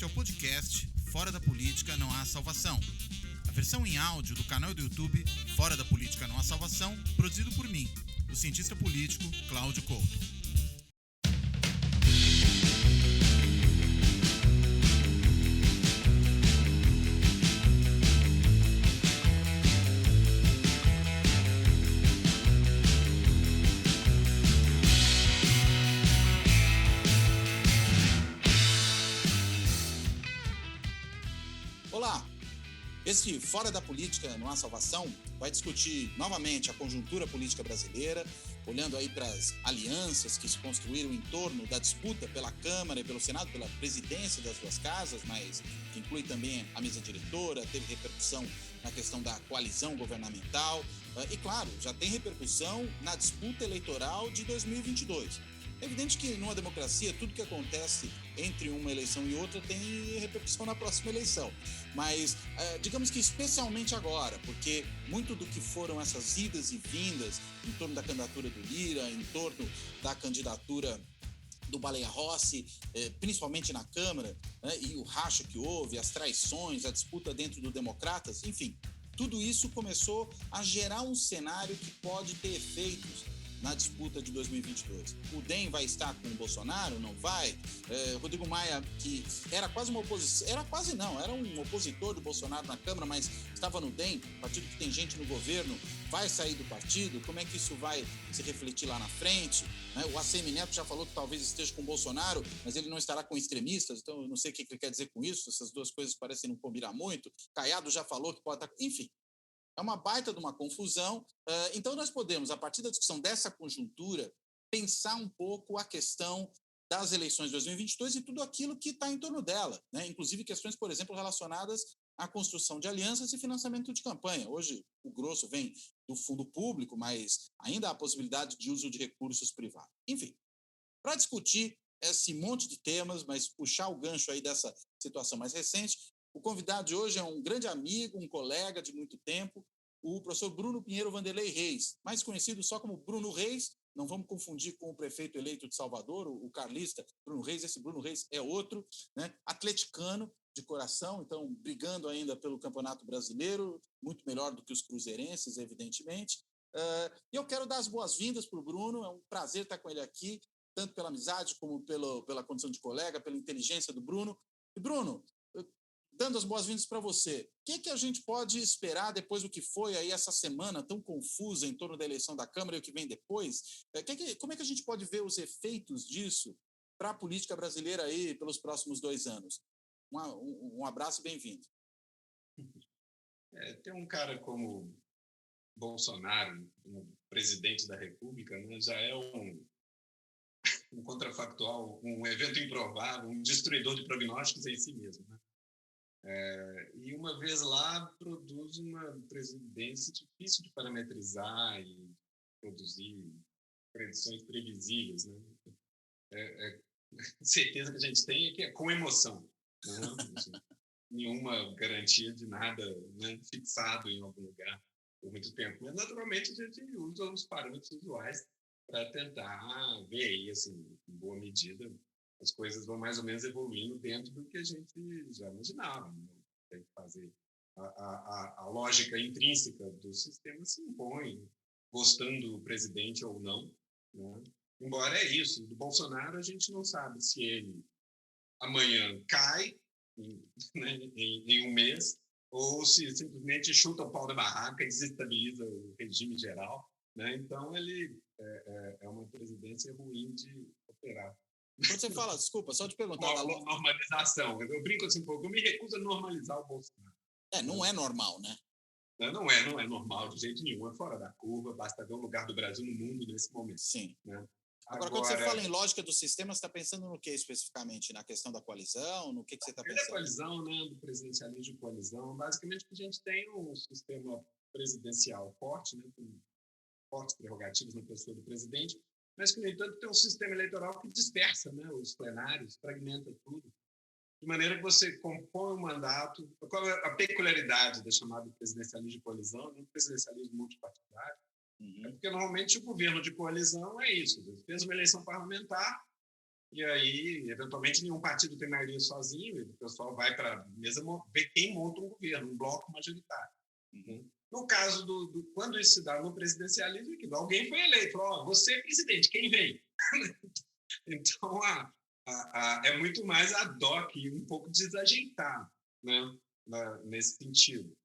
Este é o podcast Fora da Política Não Há Salvação. A versão em áudio do canal do YouTube Fora da Política Não Há Salvação, produzido por mim, o cientista político Cláudio Couto. Olá! Este Fora da Política Não Há Salvação vai discutir novamente a conjuntura política brasileira, olhando aí para as alianças que se construíram em torno da disputa pela Câmara e pelo Senado, pela presidência das duas casas, mas que inclui também a mesa diretora, teve repercussão na questão da coalizão governamental e, claro, já tem repercussão na disputa eleitoral de 2022. É evidente que numa democracia tudo que acontece entre uma eleição e outra tem repercussão na próxima eleição, mas digamos que especialmente agora, porque muito do que foram essas idas e vindas em torno da candidatura do Lira, em torno da candidatura do Baleia Rossi, principalmente na Câmara, né, e o racha que houve, as traições, a disputa dentro do Democratas, enfim, tudo isso começou a gerar um cenário que pode ter efeitos na disputa de 2022. O DEM vai estar com o Bolsonaro? Não vai? Rodrigo Maia, que era quase uma oposição, era um opositor do Bolsonaro na Câmara, mas estava no DEM, partido que tem gente no governo, vai sair do partido? Como é que isso vai se refletir lá na frente? O ACM Neto já falou que talvez esteja com o Bolsonaro, mas ele não estará com extremistas, então eu não sei o que ele quer dizer com isso, essas duas coisas parecem não combinar muito. Caiado já falou que pode estar... Enfim, é uma baita de uma confusão. Então, nós podemos, a partir da discussão dessa conjuntura, pensar um pouco a questão das eleições de 2022 e tudo aquilo que está em torno dela, né? Inclusive questões, por exemplo, relacionadas à construção de alianças e financiamento de campanha. Hoje, o grosso vem do fundo público, mas ainda há a possibilidade de uso de recursos privados. Enfim, para discutir esse monte de temas, mas puxar o gancho aí dessa situação mais recente, o convidado de hoje é um grande amigo, um colega de muito tempo, o professor Bruno Pinheiro Vanderlei Reis, mais conhecido só como Bruno Reis, não vamos confundir com o prefeito eleito de Salvador, o carlista Bruno Reis, esse Bruno Reis é outro, né? Atleticano de coração, então brigando ainda pelo Campeonato Brasileiro, muito melhor do que os cruzeirenses, evidentemente. E eu quero dar as boas-vindas para o Bruno, é um prazer estar com ele aqui, tanto pela amizade como pela condição de colega, pela inteligência do Bruno. E, Bruno, dando as boas-vindas para você, o que a gente pode esperar depois do que foi aí essa semana tão confusa em torno da eleição da Câmara e o que vem depois? Como é que a gente pode ver os efeitos disso para a política brasileira aí pelos próximos 2 anos? Um abraço e bem-vindo. Tem um cara como Bolsonaro, um presidente da República, né, já é um contrafactual, um evento improvável, um destruidor de prognósticos em si mesmo, né? E uma vez lá produz uma presidência difícil de parametrizar e produzir predições previsíveis, né? A certeza que a gente tem é que é com emoção, né? Nenhuma garantia de nada, né, fixado em algum lugar por muito tempo. Mas, naturalmente, a gente usa os parâmetros usuais para tentar ver aí, assim, em boa medida, as coisas vão mais ou menos evoluindo dentro do que a gente já imaginava, né? Tem que fazer. A lógica intrínseca do sistema se impõe, gostando do presidente ou não, né? Embora é isso, do Bolsonaro a gente não sabe se ele amanhã cai em um mês ou se simplesmente chuta o pau da barraca e desestabiliza o regime geral, né? Então ele é uma presidência ruim de operar. Quando você fala, desculpa, só te perguntar... Uma normalização. Eu brinco assim um pouco, eu me recuso a normalizar o Bolsonaro. Não é normal, né? Não é normal de jeito nenhum, é fora da curva, basta ver o lugar do Brasil no mundo nesse momento. Sim. Né? Agora, quando você fala em lógica do sistema, você está pensando no que especificamente? Na questão da coalizão? No que você está pensando? Da coalizão, né, do presidencialismo de coalizão. Basicamente, a gente tem um sistema presidencial forte, né, com fortes prerrogativas na pessoa do presidente, mas que, no entanto, tem um sistema eleitoral que dispersa, né, os plenários, fragmenta tudo. De maneira que você compõe um mandato. Qual é a peculiaridade da chamada presidencialismo de coalizão, né, presidencialismo multipartidário? É porque, normalmente, o governo de coalizão é isso. Você fez uma eleição parlamentar, e aí, eventualmente, nenhum partido tem maioria sozinho, e o pessoal vai para a mesa ver quem monta um governo, um bloco majoritário. Né? No caso quando isso se dá no presidencialismo, alguém foi eleito, falou, você é presidente, quem vem? Então, é muito mais ad hoc e um pouco desajeitado, né? Nesse sentido.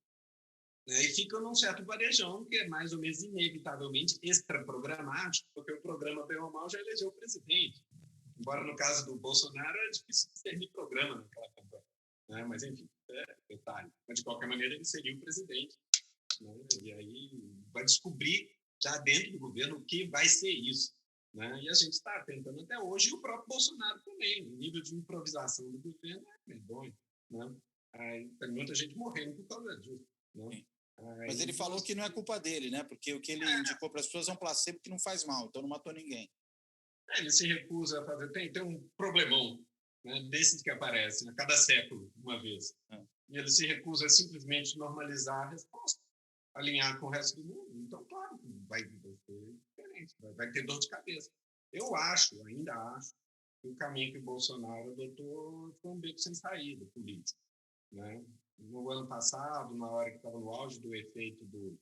E fica num certo varejão, que é mais ou menos inevitavelmente extraprogramático, porque o programa, bem ou mal, já elegeu o presidente. Embora, no caso do Bolsonaro, é difícil discernir programa naquela campanha. Né? Mas, enfim, é detalhe. Mas, de qualquer maneira, ele seria o presidente. Né? E aí vai descobrir, já dentro do governo, o que vai ser isso. Né? E a gente está tentando até hoje, e o próprio Bolsonaro também. O nível de improvisação do governo é medonho. Né? Aí, tem muita gente morrendo por causa disso. Né? Mas ele falou que não é culpa dele, né? Porque o que ele indicou para as pessoas é um placebo que não faz mal, então não matou ninguém. Ele se recusa a fazer. Tem um problemão, né, desses que aparecem a cada século, uma vez. E ele se recusa a simplesmente normalizar a resposta, alinhar com o resto do mundo. Então, claro, vai ser diferente, vai ter dor de cabeça. Eu ainda acho, que o caminho que o Bolsonaro adotou foi um beco sem saída político. Né? No ano passado, na hora que estava no auge do efeito do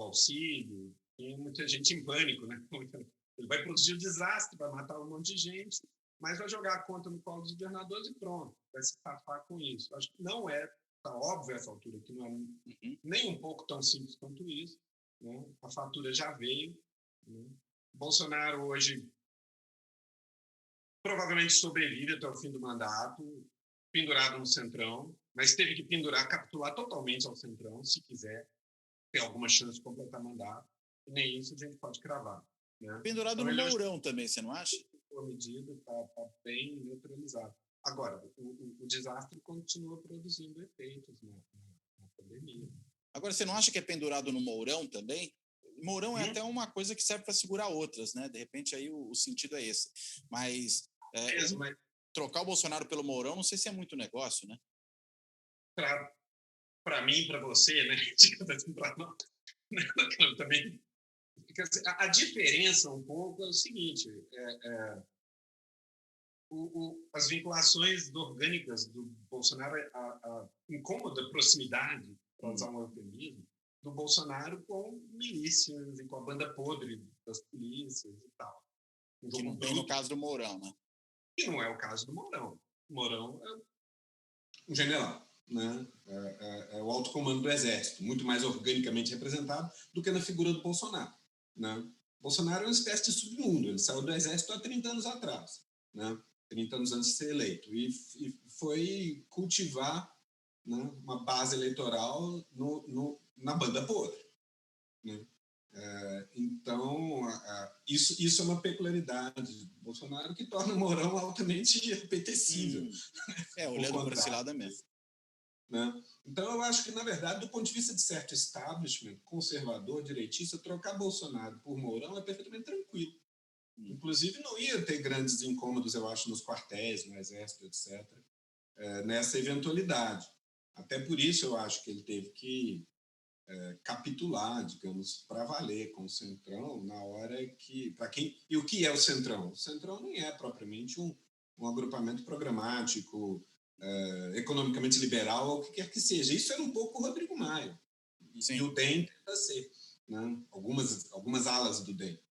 auxílio, tinha muita gente em pânico, né? Ele vai produzir um desastre, vai matar um monte de gente, mas vai jogar a conta no colo dos governadores e pronto, vai se safar com isso. Acho que não está óbvio essa altura, que não é nem um pouco tão simples quanto isso. Né? A fatura já veio. Né? Bolsonaro hoje provavelmente sobrevive até o fim do mandato, pendurado no Centrão, mas teve que capitular totalmente ao Centrão, se quiser ter alguma chance de completar mandato. E nem isso a gente pode cravar. Né? Pendurado no Mourão também, você não acha? A medida está bem neutralizado. Agora, o desastre continua produzindo efeitos na pandemia. Agora, você não acha que é pendurado no Mourão também? Mourão é até uma coisa que serve para segurar outras, né? De repente, aí o sentido é esse. Mas, trocar o Bolsonaro pelo Mourão, não sei se é muito negócio, né? Para mim, para você, né? Para nós, também. A diferença um pouco é o seguinte: as vinculações orgânicas do Bolsonaro, a incômoda proximidade, para usar um eufemismo, do Bolsonaro com milícias e com a banda podre das polícias e tal. Que não tem no caso do Mourão, né? Que não é o caso do Mourão. O Mourão é um general, né? É o alto comando do Exército, muito mais organicamente representado do que na figura do Bolsonaro. Né? Bolsonaro é uma espécie de submundo, ele saiu do Exército há 30 anos atrás, né? 30 anos antes de ser eleito, e foi cultivar, né, uma base eleitoral na banda podre. Né? Então, isso é uma peculiaridade do Bolsonaro que torna o Mourão altamente apetecível. Olhando para esse lado é mesmo. Né? Então, eu acho que, na verdade, do ponto de vista de certo establishment, conservador, direitista, trocar Bolsonaro por Mourão é perfeitamente tranquilo. Inclusive, não ia ter grandes incômodos, eu acho, nos quartéis, no Exército, etc., nessa eventualidade. Até por isso, eu acho que ele teve que capitular, digamos, para valer com o Centrão, na hora que... E o que é o Centrão? O Centrão nem é propriamente um agrupamento programático, economicamente liberal, ou o que quer que seja. Isso era um pouco o Rodrigo Maia. E o DEM tenta ser. Né? Algumas alas do DEM.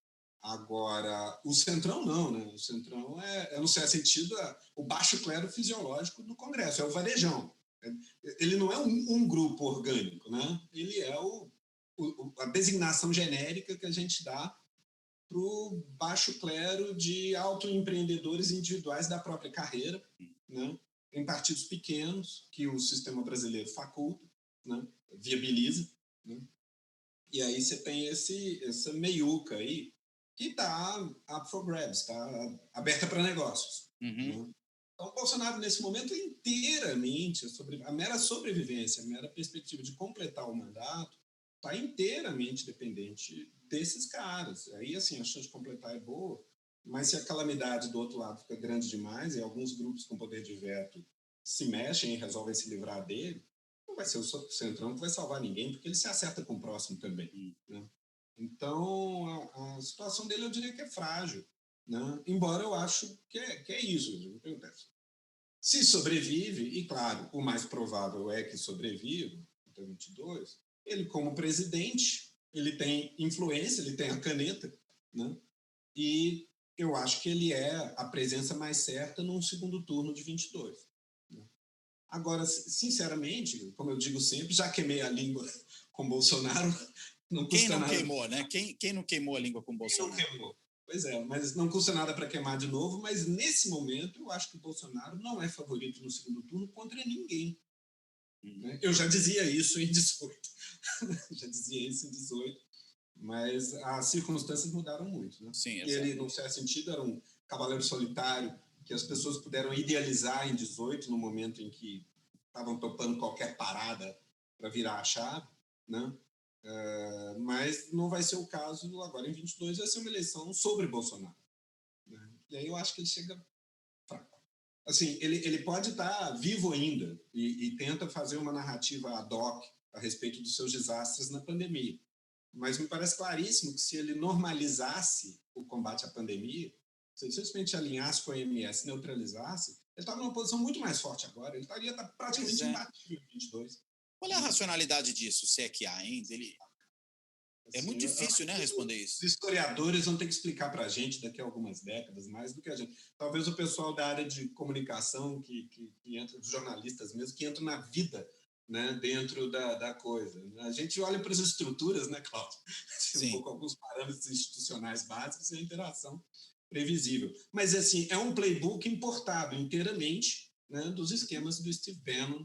Agora, o Centrão não, né? O Centrão no certo sentido, o baixo clero fisiológico do Congresso, é o varejão. Ele não é um grupo orgânico, né? Ele é a designação genérica que a gente dá para o baixo clero de autoempreendedores individuais da própria carreira, né? Em partidos pequenos, que o sistema brasileiro faculta, né? Viabiliza. Né? E aí você tem essa meiuca aí, que está up for grabs, está aberta para negócios. Né? Então, o Bolsonaro, nesse momento, inteiramente, a mera sobrevivência, a mera perspectiva de completar o mandato, está inteiramente dependente desses caras. Aí, assim, a chance de completar é boa, mas se a calamidade do outro lado fica grande demais e alguns grupos com poder de veto se mexem e resolvem se livrar dele, não vai ser o Centrão que vai salvar ninguém, porque ele se acerta com o próximo também. Né? Então, a situação dele, eu diria que é frágil. né? Embora eu acho que é isso. Eu pergunto, se sobrevive, e claro, o mais provável é que sobreviva, até 22, ele como presidente, ele tem influência, ele tem a caneta, né? E eu acho que ele é a presença mais certa num segundo turno de 22. Né? Agora, sinceramente, como eu digo sempre, já queimei a língua com Bolsonaro, não custa Quem não nada. queimou, né? Quem não queimou a língua com Bolsonaro? Quem não queimou? Pois é, mas não custa nada para queimar de novo, mas nesse momento eu acho que o Bolsonaro não é favorito no segundo turno contra ninguém. Né? Eu já dizia isso em 18. Já dizia isso em 18, mas as circunstâncias mudaram muito. Né? Sim, ele, num certo sentido, era um cavaleiro solitário que as pessoas puderam idealizar em 18, no momento em que estavam topando qualquer parada para virar a chave, né? Mas não vai ser o caso agora em 22, vai ser uma eleição sobre Bolsonaro. Né? E aí eu acho que ele chega fraco. Assim, ele pode estar vivo ainda e tenta fazer uma narrativa ad hoc a respeito dos seus desastres na pandemia. Mas me parece claríssimo que se ele normalizasse o combate à pandemia, se ele simplesmente alinhasse com a OMS, neutralizasse, ele estava numa posição muito mais forte agora. Ele estaria praticamente imbatível em 22. Qual é a racionalidade disso, se é que há ainda? É muito difícil, né, responder isso. Os historiadores vão ter que explicar para a gente daqui a algumas décadas, mais do que a gente. Talvez o pessoal da área de comunicação, que entra, os jornalistas mesmo, que entram na vida, né, dentro da coisa. A gente olha para as estruturas, né, Cláudio? Um pouco alguns parâmetros institucionais básicos e a interação previsível. Mas, assim, é um playbook importado inteiramente, né, dos esquemas do Steve Bannon,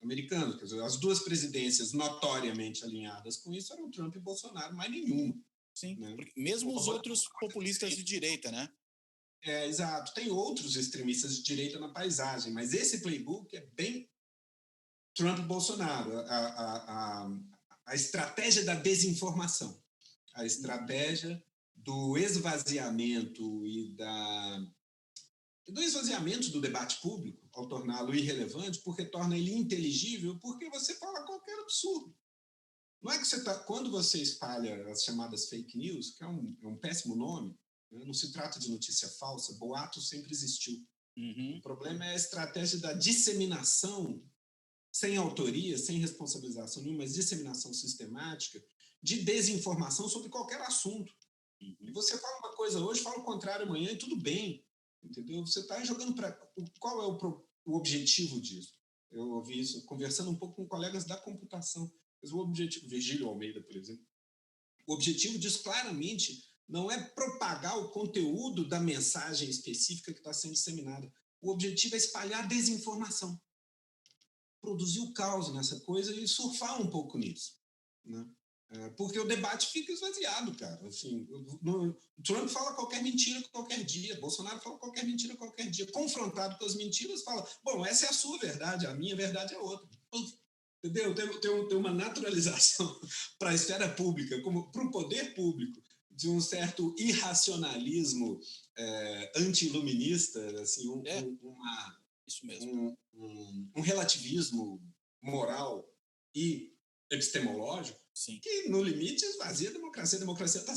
americano. Quer dizer, as duas presidências notoriamente alinhadas com isso eram Trump e Bolsonaro, mais nenhuma. Sim, né? Mesmo os outros populistas de direita, né? Exato. Tem outros extremistas de direita na paisagem, mas esse playbook é bem Trump e Bolsonaro. A estratégia da desinformação, a estratégia do esvaziamento do esvaziamento do debate público, ao torná-lo irrelevante, porque torna ele inteligível, porque você fala qualquer absurdo. Não é que quando você espalha as chamadas fake news, que é um péssimo nome, né? Não se trata de notícia falsa, boato sempre existiu. O problema é a estratégia da disseminação sem autoria, sem responsabilização nenhuma, mas disseminação sistemática de desinformação sobre qualquer assunto. E você fala uma coisa hoje, fala o contrário amanhã e tudo bem. Entendeu? Você está jogando para... Qual é o objetivo disso? Eu ouvi isso conversando um pouco com colegas da computação. Mas o objetivo, Virgílio Almeida, por exemplo, o objetivo disso claramente não é propagar o conteúdo da mensagem específica que está sendo disseminada. O objetivo é espalhar desinformação. Produzir o caos nessa coisa e surfar um pouco nisso. Né? Porque o debate fica esvaziado, cara. Assim, Trump fala qualquer mentira qualquer dia, Bolsonaro fala qualquer mentira qualquer dia. Confrontado com as mentiras, fala, bom, essa é a sua verdade, a minha verdade é outra. Entendeu? Tem uma naturalização para a esfera pública, para o poder público, de um certo irracionalismo anti-iluminista, assim, isso mesmo. Um relativismo moral e epistemológico, sim, que, no limite, esvazia a democracia. A democracia está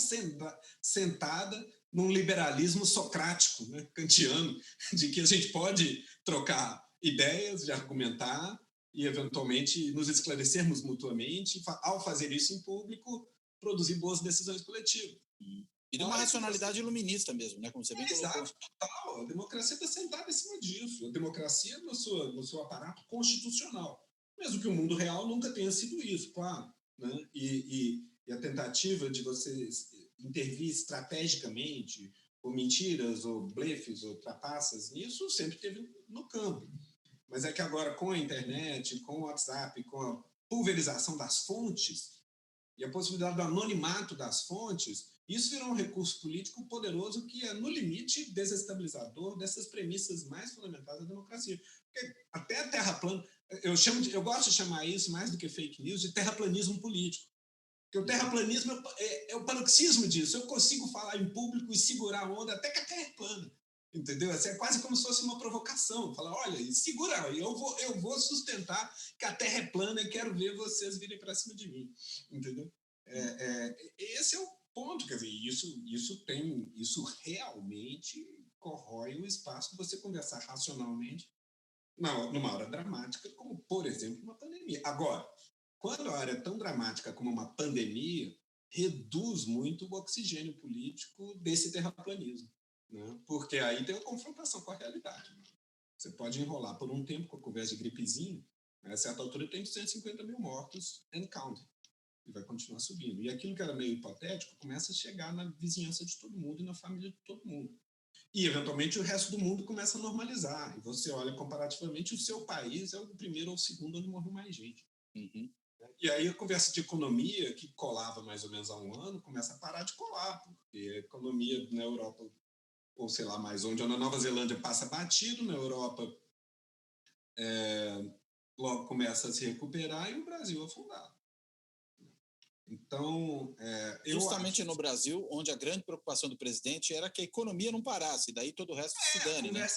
sentada num liberalismo socrático, né, kantiano, de que a gente pode trocar ideias, de argumentar e, eventualmente, nos esclarecermos mutuamente, ao fazer isso em público, produzir boas decisões coletivas. E de uma racionalidade iluminista mesmo, né? Como você bem colocou. Exato, total. A democracia está sentada em cima disso. A democracia no seu aparato constitucional. Mesmo que o mundo real nunca tenha sido isso, claro. Né? E a tentativa de você intervir estrategicamente, ou mentiras, ou blefes, ou trapaças, nisso sempre teve no campo. Mas é que agora, com a internet, com o WhatsApp, com a pulverização das fontes e a possibilidade do anonimato das fontes, isso virou um recurso político poderoso que é, no limite, desestabilizador dessas premissas mais fundamentais da democracia. Porque até a terra plana, eu gosto de chamar isso, mais do que fake news, de terraplanismo político. Porque o terraplanismo é o paroxismo disso. Eu consigo falar em público e segurar a onda até que a terra é plana. Entendeu? Assim, é quase como se fosse uma provocação. Falar, olha, segura, eu vou sustentar que a terra é plana e quero ver vocês virem para cima de mim. Entendeu? Esse é Ponto, quer dizer, isso realmente corrói o espaço de você conversar racionalmente numa hora dramática, como, por exemplo, uma pandemia. Agora, quando a hora é tão dramática como uma pandemia, reduz muito o oxigênio político desse terraplanismo, né? Porque aí tem uma confrontação com a realidade. Você pode enrolar por um tempo com a conversa de gripezinha, né? A certa altura tem 250 mil mortos and counting, e vai continuar subindo. E aquilo que era meio hipotético começa a chegar na vizinhança de todo mundo e na família de todo mundo. E, eventualmente, o resto do mundo começa a normalizar. E você olha comparativamente, o seu país é o primeiro ou o segundo onde morreu mais gente. Uhum. E aí a conversa de economia, que colava mais ou menos há um ano, começa a parar de colar, porque a economia na Europa, ou sei lá mais onde, ou na Nova Zelândia passa batido, na Europa logo começa a se recuperar e o Brasil afundado. Então, justamente no Brasil, onde a grande preocupação do presidente era que a economia não parasse, daí todo o resto se dane, né?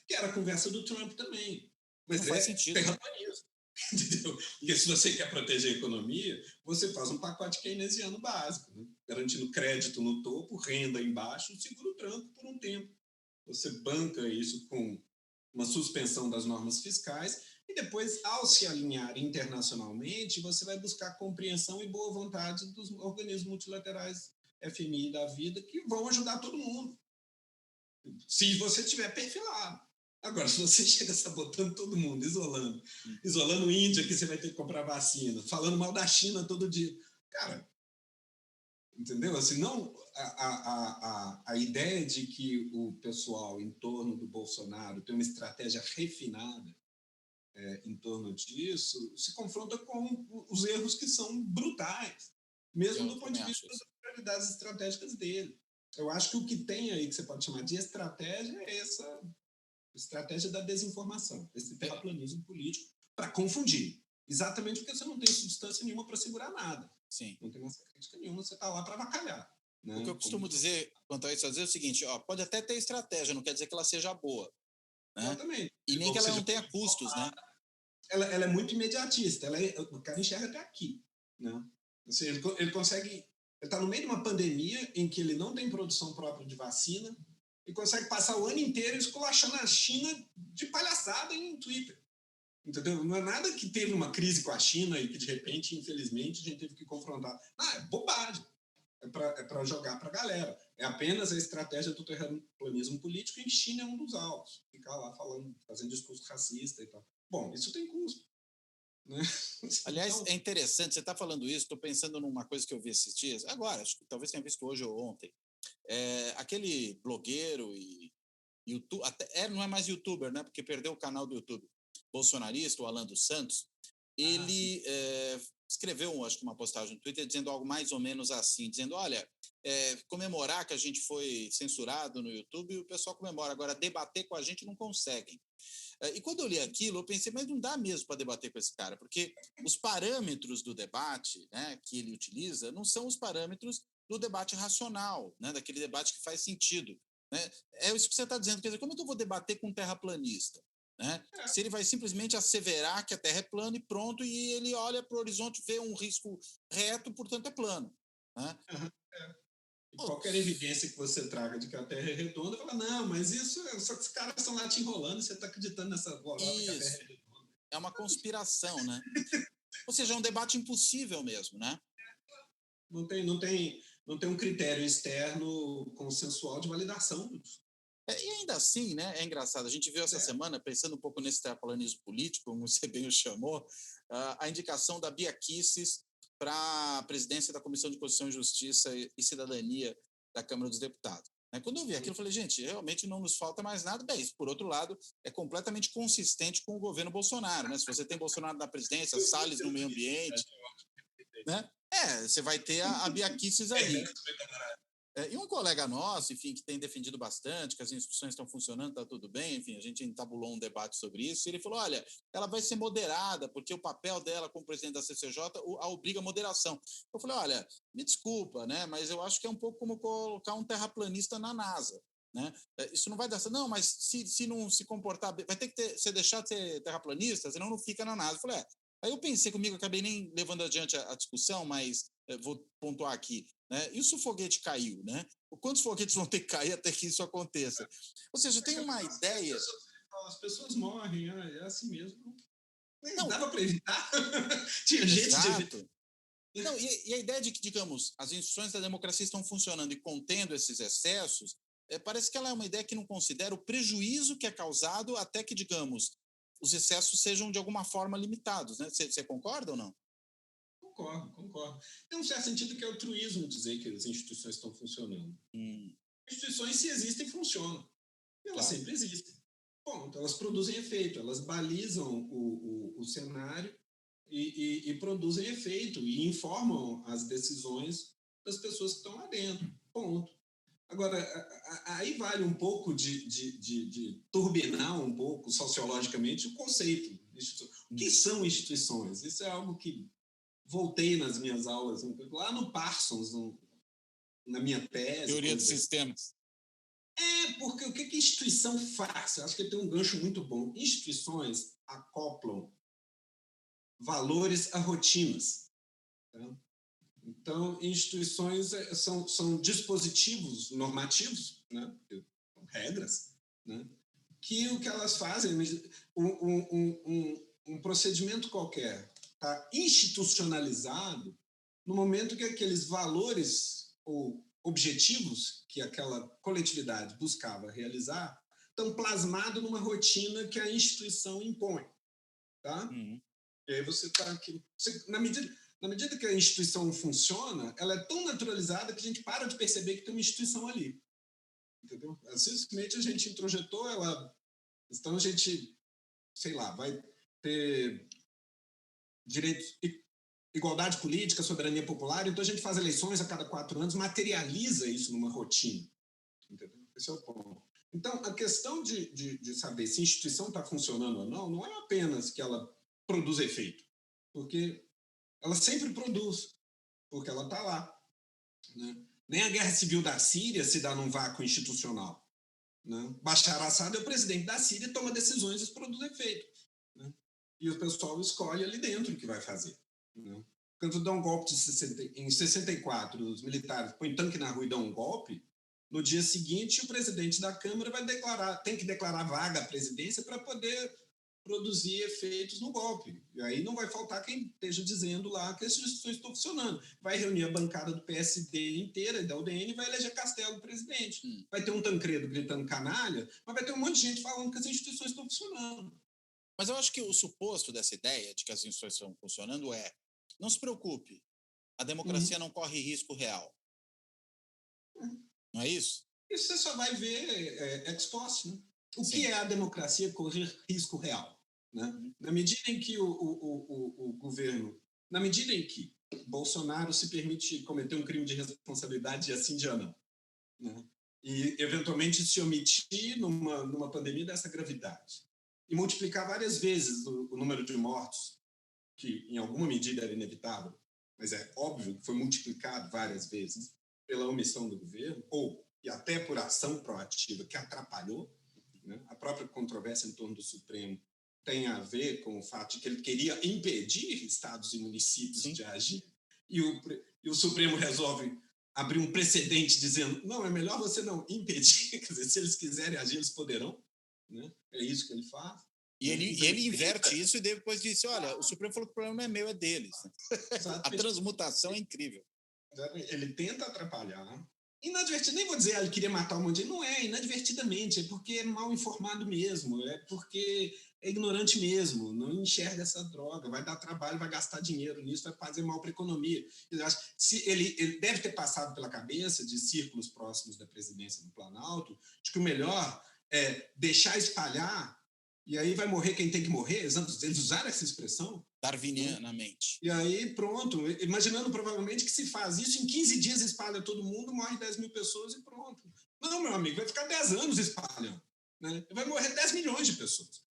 Que era a conversa do Trump também. Mas não faz sentido. Terraplanismo. Entendeu? Porque se você quer proteger a economia, você faz um pacote keynesiano básico, né? Garantindo crédito no topo, renda embaixo, segura o tranco por um tempo. Você banca isso com uma suspensão das normas fiscais e depois, ao se alinhar internacionalmente, você vai buscar compreensão e boa vontade dos organismos multilaterais FMI da vida que vão ajudar todo mundo, se você tiver perfilado. Agora, se você chega sabotando todo mundo, isolando Índia, que você vai ter que comprar vacina, falando mal da China todo dia, cara, entendeu? Assim, não, a ideia de que o pessoal em torno do Bolsonaro tem uma estratégia refinada em torno disso, se confronta com os erros que são brutais, mesmo do ponto de vista das prioridades estratégicas dele. Eu acho que o que tem aí, que você pode chamar de estratégia, é essa estratégia da desinformação, esse terraplanismo político, para confundir. Exatamente porque você não tem substância nenhuma para segurar nada. Sim. Não tem massa crítica nenhuma, você está lá para avacalhar. Né? O que eu costumo dizer quanto a isso, às vezes, é o seguinte, pode até ter estratégia, não quer dizer que ela seja boa. Né? Exatamente. E nem que ela não tenha custos, né? Ela é muito imediatista, o cara enxerga até aqui. Né? Ou seja, ele consegue... Ele está no meio de uma pandemia em que ele não tem produção própria de vacina e consegue passar o ano inteiro esculachando a China de palhaçada em Twitter. Entendeu? Não é nada que teve uma crise com a China e que, de repente, infelizmente, a gente teve que confrontar. É bobagem. É para jogar para a galera. É apenas a estratégia do terraplanismo político e China é um dos alvos. Ficar lá falando, fazendo discurso racista e tal. Bom, isso tem custo. Né? Aliás, então, é interessante, você está falando isso, estou pensando numa coisa que eu vi esses dias, agora, acho que talvez tenha visto hoje ou ontem. Aquele blogueiro e YouTube, não é mais youtuber, né? Porque perdeu o canal do YouTube, bolsonarista, o Alan dos Santos, ele escreveu, acho que uma postagem no Twitter dizendo algo mais ou menos assim, dizendo, olha, comemorar que a gente foi censurado no YouTube e o pessoal comemora, agora debater com a gente não conseguem. E quando eu li aquilo, eu pensei, mas não dá mesmo para debater com esse cara, porque os parâmetros do debate, né, que ele utiliza não são os parâmetros do debate racional, né, daquele debate que faz sentido. Né? É isso que você está dizendo, quer dizer, como é que eu vou debater com um terraplanista? Né? Se ele vai simplesmente asseverar que a Terra é plana e pronto, e ele olha para o horizonte, vê um risco reto, portanto é plano. Né? E qualquer evidência que você traga de que a Terra é redonda, fala, não, mas isso, só que os caras estão lá te enrolando e você está acreditando nessa bolota que a Terra é redonda. É uma conspiração, né? Ou seja, é um debate impossível mesmo, né? Não tem um critério externo consensual de validação disso. E ainda assim, né, é engraçado, a gente viu essa semana, pensando um pouco nesse terraplanismo político, como você bem o chamou, a indicação da Bia Kicis para a presidência da Comissão de Constituição e Justiça e Cidadania da Câmara dos Deputados. Quando eu vi aquilo, eu falei, gente, realmente não nos falta mais nada. Bem, isso, por outro lado, é completamente consistente com o governo Bolsonaro. Né? Se você tem Bolsonaro na presidência, Salles no meio ambiente, né? Você vai ter a Bia Kicis aí. E um colega nosso, enfim, que tem defendido bastante, que as instituições estão funcionando, está tudo bem, enfim, a gente entabulou um debate sobre isso, e ele falou, olha, ela vai ser moderada, porque o papel dela como presidente da CCJ a obriga a moderação. Eu falei, olha, me desculpa, né, mas eu acho que é um pouco como colocar um terraplanista na NASA. Né? Isso não vai dar... Não, mas se não se comportar... Vai ter que você deixar de ser terraplanista, senão não fica na NASA. Eu falei, Aí eu pensei comigo, acabei nem levando adiante a discussão, mas vou pontuar aqui, né? E se o foguete caiu, né? Quantos foguetes vão ter que cair até que isso aconteça? Ou seja, tem uma ideia... As pessoas morrem, é assim mesmo. Não, dava para evitar. Tinha gente de evitar. Não, e a ideia de que, digamos, as instituições da democracia estão funcionando e contendo esses excessos, parece que ela é uma ideia que não considera o prejuízo que é causado até que, digamos, os excessos sejam de alguma forma limitados, né? Você concorda ou não? Concordo. Tem um certo sentido que é altruísmo dizer que as instituições estão funcionando. Instituições, se existem, funcionam. Elas sempre existem. Ponto. Elas produzem efeito, elas balizam o cenário e produzem efeito e informam as decisões das pessoas que estão lá dentro. Ponto. Agora, aí vale um pouco de turbinar um pouco sociologicamente o conceito. O que são instituições? Isso é algo que voltei nas minhas aulas, lá no Parsons, na minha tese. Teoria dos sistemas. Porque o que a instituição faz? Eu acho que tem um gancho muito bom. Instituições acoplam valores a rotinas. Tá? Então, instituições são dispositivos normativos, né? Regras, né? Que o que elas fazem, um procedimento qualquer está institucionalizado no momento que aqueles valores ou objetivos que aquela coletividade buscava realizar estão plasmados numa rotina que a instituição impõe. Tá? E aí você está aqui... Na medida que a instituição funciona, ela é tão naturalizada que a gente para de perceber que tem uma instituição ali. Entendeu? Simplesmente a gente introjetou ela... Então a gente, sei lá, vai ter direitos, igualdade política, soberania popular, então a gente faz eleições a cada 4 anos, materializa isso numa rotina. Entendeu? Esse é o ponto. Então, a questão de saber se a instituição está funcionando ou não é apenas que ela produz efeito, porque ela sempre produz, porque ela está lá. Né? Nem a guerra civil da Síria se dá num vácuo institucional. Né? Bashar al-Assad é o presidente da Síria e toma decisões e isso produz efeito. Né? E o pessoal escolhe ali dentro o que vai fazer. Né? Quando dá um golpe em 64, os militares põem tanque na rua e dão um golpe, no dia seguinte o presidente da Câmara tem que declarar vaga à presidência para poder produzir efeitos no golpe. E aí não vai faltar quem esteja dizendo lá que as instituições estão funcionando. Vai reunir a bancada do PSD inteira e da UDN e vai eleger Castelo presidente. Vai ter um Tancredo gritando canalha, mas vai ter um monte de gente falando que as instituições estão funcionando. Mas eu acho que o suposto dessa ideia de que as instituições estão funcionando não se preocupe, a democracia não corre risco real. Não é isso? Isso você só vai ver ex post, né? O que é a democracia correr risco real? Né? Na medida em que o governo... Na medida em que Bolsonaro se permite cometer um crime de responsabilidade assim de ano, né? E, eventualmente, se omitir numa pandemia dessa gravidade e multiplicar várias vezes o número de mortos, que em alguma medida era inevitável, mas é óbvio que foi multiplicado várias vezes pela omissão do governo, e até por ação proativa que atrapalhou, né? A própria controvérsia em torno do Supremo tem a ver com o fato de que ele queria impedir estados e municípios de agir, e o Supremo resolve abrir um precedente dizendo não, é melhor você não impedir, quer dizer, se eles quiserem agir, eles poderão. Né? É isso que ele faz. E ele inverte isso e depois disse, olha, o Supremo falou que o problema não é meu, é deles. A transmutação é incrível. Ele tenta atrapalhar. Nem vou dizer ele queria matar um monte de gente. Não é, inadvertidamente. É porque é mal informado mesmo. É porque é ignorante mesmo. Não enxerga essa droga. Vai dar trabalho, vai gastar dinheiro nisso, vai fazer mal para a economia. Ele deve ter passado pela cabeça de círculos próximos da presidência do Planalto de que o melhor é deixar espalhar e aí vai morrer quem tem que morrer. Eles usaram essa expressão. Darwinianamente. E aí, pronto, imaginando provavelmente que se faz isso, em 15 dias espalha todo mundo, morre 10 mil pessoas e pronto. Não, meu amigo, vai ficar 10 anos espalhando. Né? Vai morrer 10 milhões de pessoas.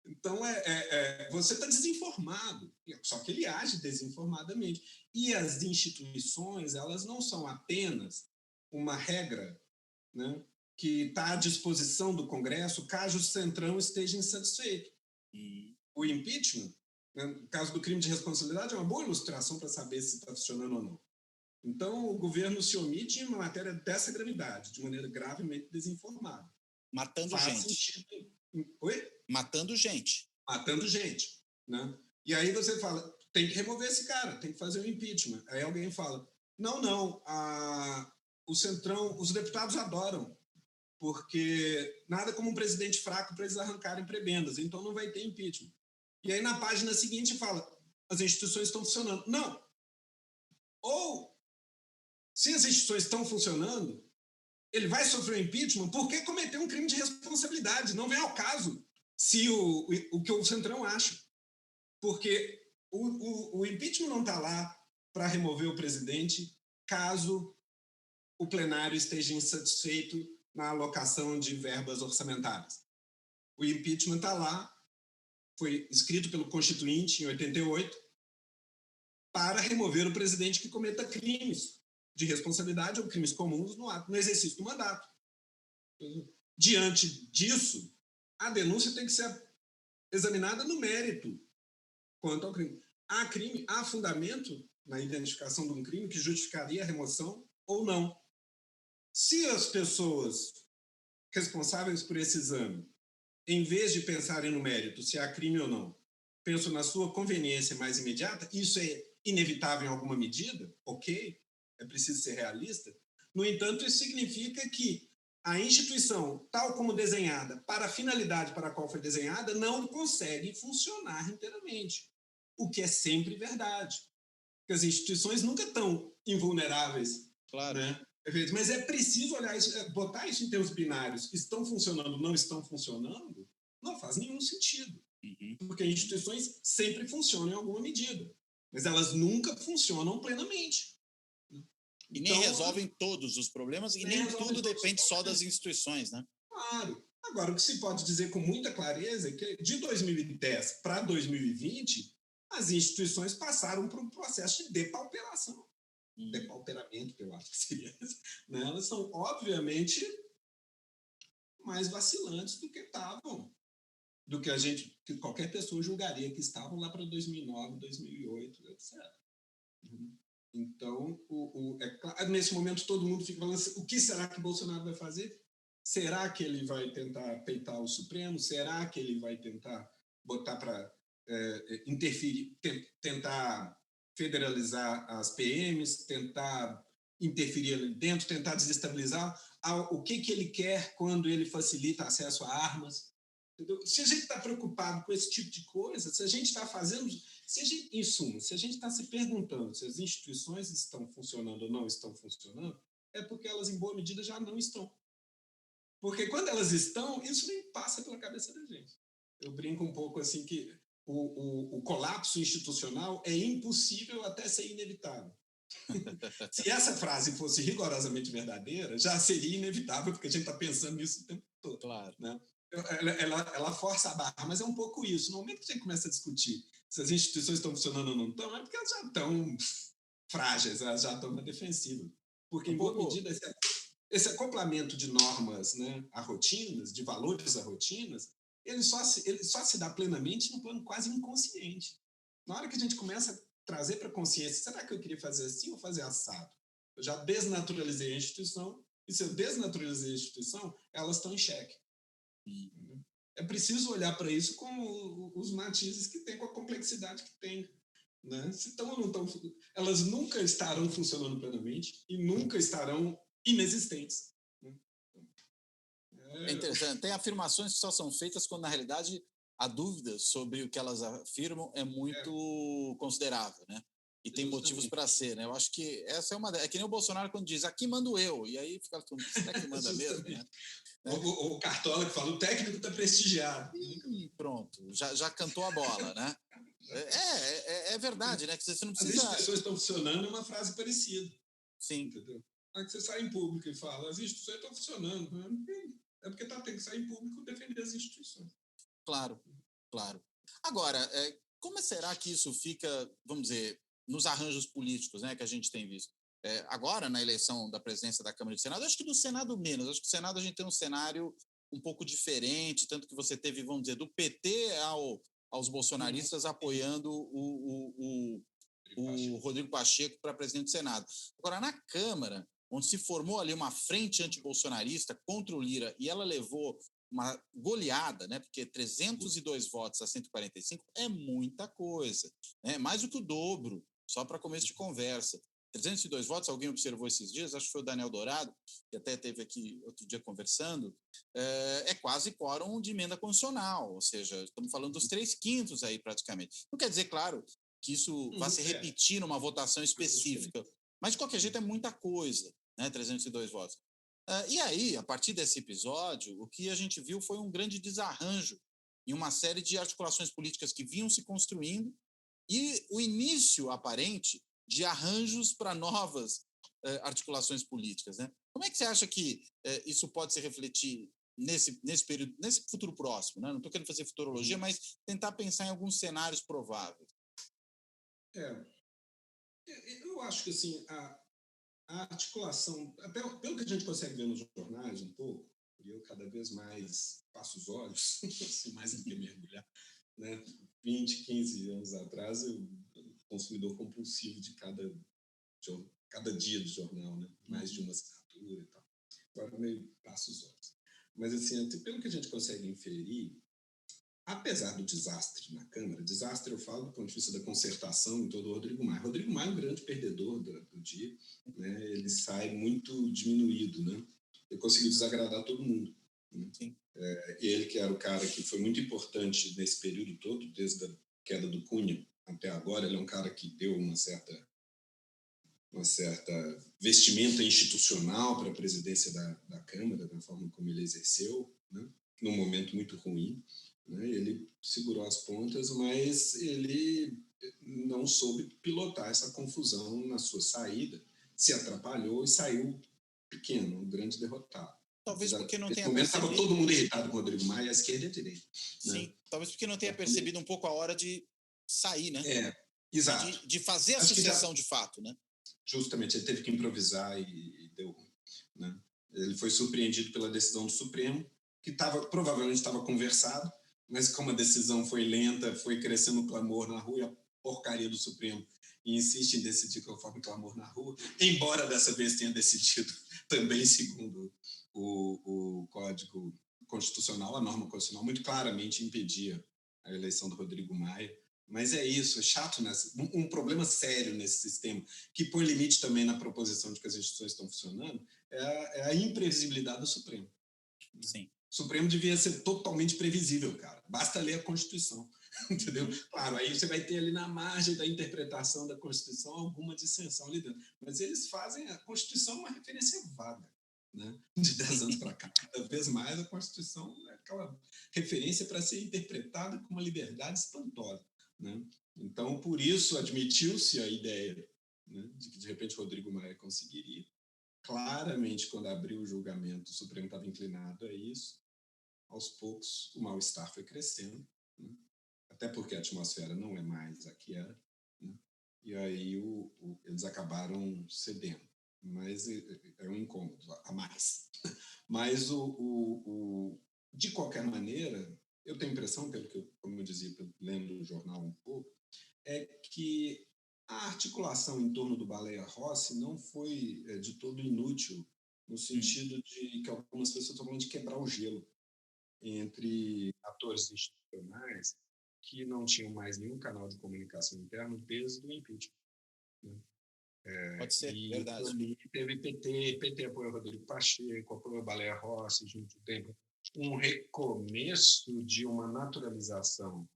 Então você está desinformado. Só que ele age desinformadamente. E as instituições, elas não são apenas uma regra, né, que está à disposição do Congresso caso o Centrão esteja insatisfeito. O impeachment Né? No caso do crime de responsabilidade, é uma boa ilustração para saber se está funcionando ou não. Então, o governo se omite em uma matéria dessa gravidade, de maneira gravemente desinformada. Matando Faz gente. sentido. Oi? Matando gente. Matando gente. Né? E aí você fala, tem que remover esse cara, tem que fazer um impeachment. Aí alguém fala, não, o Centrão, os deputados adoram, porque nada como um presidente fraco para eles arrancarem prebendas, então não vai ter impeachment. E aí na página seguinte fala, as instituições estão funcionando. Não. Ou, se as instituições estão funcionando, ele vai sofrer impeachment porque cometeu um crime de responsabilidade. Não vem ao caso se o que o Centrão acha. Porque o impeachment não está lá para remover o presidente caso o plenário esteja insatisfeito na alocação de verbas orçamentárias. O impeachment está lá, foi escrito pelo Constituinte em 88, para remover o presidente que cometa crimes de responsabilidade ou crimes comuns no exercício do mandato. Diante disso, a denúncia tem que ser examinada no mérito quanto ao crime. Há fundamento na identificação de um crime que justificaria a remoção ou não. Se as pessoas responsáveis por esse exame, em vez de pensarem no mérito, se há crime ou não, pensam na sua conveniência mais imediata, isso é inevitável em alguma medida, ok, é preciso ser realista. No entanto, isso significa que a instituição, tal como desenhada, para a finalidade para a qual foi desenhada, não consegue funcionar inteiramente, o que é sempre verdade. Porque as instituições nunca estão invulneráveis. Claro. Né? Mas é preciso olhar isso, botar isso em termos binários. Estão funcionando, não estão funcionando? Não faz nenhum sentido. Porque instituições sempre funcionam em alguma medida, mas elas nunca funcionam plenamente. E nem resolvem todos os problemas, e nem tudo depende só das instituições, né? Claro. Agora, o que se pode dizer com muita clareza é que de 2010 para 2020, as instituições passaram por um processo de depauperação. Depauperamento, que eu acho que seria. Né? Elas são, obviamente, mais vacilantes do que estavam, do que qualquer pessoa julgaria que estavam lá para 2009, 2008, etc. Então, nesse momento, todo mundo fica falando assim, o que será que Bolsonaro vai fazer? Será que ele vai tentar peitar o Supremo? Será que ele vai tentar botar para interferir, tentar federalizar as PMs, tentar interferir ali dentro, tentar desestabilizar? O que ele quer quando ele facilita acesso a armas? Entendeu? Se a gente está preocupado com esse tipo de coisa, se a gente está fazendo... em suma, se a gente está se perguntando se as instituições estão funcionando ou não estão funcionando, é porque elas, em boa medida, já não estão. Porque quando elas estão, isso nem passa pela cabeça da gente. Eu brinco um pouco assim que o colapso institucional é impossível até ser inevitável. Se essa frase fosse rigorosamente verdadeira, já seria inevitável, porque a gente está pensando nisso o tempo todo. Claro. Né? Ela força a barra, mas é um pouco isso. No momento que a gente começa a discutir se as instituições estão funcionando ou não estão, é porque elas já estão frágeis, elas já estão na defensiva. Porque, em boa medida, esse acoplamento de normas, né, a rotinas, de valores a rotinas, ele só se dá plenamente no plano quase inconsciente. Na hora que a gente começa a trazer para a consciência, será que eu queria fazer assim ou fazer assado? Eu já desnaturalizei a instituição, e se eu desnaturalizei a instituição, elas estão em xeque. É preciso olhar para isso com os matizes que tem, com a complexidade que tem. Né? Se estão ou não estão, elas nunca estarão funcionando plenamente e nunca estarão inexistentes. Né? É interessante. Tem afirmações que só são feitas quando, na realidade, a dúvida sobre o que elas afirmam é muito considerável, né? E tem motivos para ser, né? Eu acho que essa é uma... É que nem o Bolsonaro quando diz, aqui mando eu. E aí fica todo mundo, será que manda mesmo? Né? O Cartola que fala, o técnico está prestigiado. E pronto, já cantou a bola, né? É verdade, né? Que você não precisa... As instituições estão funcionando é uma frase parecida. Sim. Entendeu? Aí você sai em público e fala, as instituições estão funcionando. É porque tem que sair em público e defender as instituições. Claro. Agora, como será que isso fica, vamos dizer, nos arranjos políticos, né, que a gente tem visto? Agora, na eleição da presidência da Câmara e do Senado, acho que do Senado menos. Acho que do Senado a gente tem um cenário um pouco diferente, tanto que você teve, vamos dizer, do PT aos bolsonaristas apoiando o Rodrigo Pacheco para presidente do Senado. Agora, na Câmara, onde se formou ali uma frente antibolsonarista contra o Lira, e ela levou uma goleada, né? Porque 302 votos a 145 é muita coisa, né? Mais do que o dobro, só para começo de conversa. 302 votos, alguém observou esses dias, acho que foi o Daniel Dourado, que até esteve aqui outro dia conversando, é quase quórum de emenda constitucional, ou seja, estamos falando dos 3/5 aí praticamente. Não quer dizer, claro, que isso vai se repetir numa votação específica, mas de qualquer jeito é muita coisa, né? 302 votos. E aí, a partir desse episódio, o que a gente viu foi um grande desarranjo em uma série de articulações políticas que vinham se construindo e o início aparente de arranjos para novas articulações políticas, né? Como é que você acha que isso pode se refletir nesse período, nesse futuro próximo, né? Não estou querendo fazer futurologia, mas tentar pensar em alguns cenários prováveis. Eu acho que assim, a articulação, até pelo que a gente consegue ver nos jornais um pouco, e eu cada vez mais passo os olhos, assim, mais do que mergulhar, né? 20, 15 anos atrás, eu consumidor compulsivo de cada dia do jornal, né? Mais de uma assinatura e tal. Agora meio passo os olhos. Mas assim, pelo que a gente consegue inferir, apesar do desastre na Câmara, desastre eu falo do ponto de vista da concertação em todo o Rodrigo Maia. Rodrigo Maia é um grande perdedor do dia, né? Ele sai muito diminuído, né? Ele conseguiu desagradar todo mundo, né? Sim. Ele que era o cara que foi muito importante nesse período todo, desde a queda do Cunha até agora, ele é um cara que deu uma certa vestimenta institucional para a presidência da Câmara, da forma como ele exerceu, né? Num momento muito ruim, né? Ele segurou as pontas, mas ele não soube pilotar essa confusão na sua saída, se atrapalhou e saiu pequeno, um grande derrotado. Talvez porque não Nesse tenha momento percebido. Estava todo mundo irritado com o Rodrigo Maia, a esquerda e a direita. Sim, né? talvez porque não tenha percebido um pouco a hora de sair, né? Exato. De fazer a Acho sucessão de fato, né? Justamente, ele teve que improvisar e deu ruim, né? Ele foi surpreendido pela decisão do Supremo, que provavelmente estava conversado, mas como a decisão foi lenta, foi crescendo o clamor na rua, e a porcaria do Supremo e insiste em decidir conforme o clamor na rua, embora dessa vez tenha decidido também segundo o Código Constitucional, a norma constitucional muito claramente impedia a eleição do Rodrigo Maia. Mas é isso, é chato, né? Um problema sério nesse sistema, que põe limite também na proposição de que as instituições estão funcionando, é a imprevisibilidade do Supremo. Sim. O Supremo devia ser totalmente previsível, cara. Basta ler a Constituição, entendeu? Claro, aí você vai ter ali na margem da interpretação da Constituição alguma dissensão ali dentro. Mas eles fazem a Constituição uma referência vaga, né? De 10 anos para cá. Cada vez mais a Constituição é aquela referência para ser interpretada com uma liberdade espantosa, né? Então, por isso, admitiu-se a ideia, né, de que, de repente, Rodrigo Maia conseguiria. Claramente, quando abriu o julgamento, o Supremo estava inclinado a isso. Aos poucos, o mal-estar foi crescendo, né? Até porque a atmosfera não é mais a que era, né? E aí eles acabaram cedendo. Mas é um incômodo a mais. Mas, de qualquer maneira, eu tenho a impressão, como eu dizia, lendo o jornal um pouco, é que a articulação em torno do Baleia Rossi não foi de todo inútil, no sentido de que algumas pessoas estão falando de quebrar o gelo entre atores institucionais que não tinham mais nenhum canal de comunicação interno desde o impeachment, né? Pode ser, e verdade. Ali teve PT apoiou Rodrigo Pacheco, apoiou Baleia Rossi, junto tempo um recomeço de uma naturalização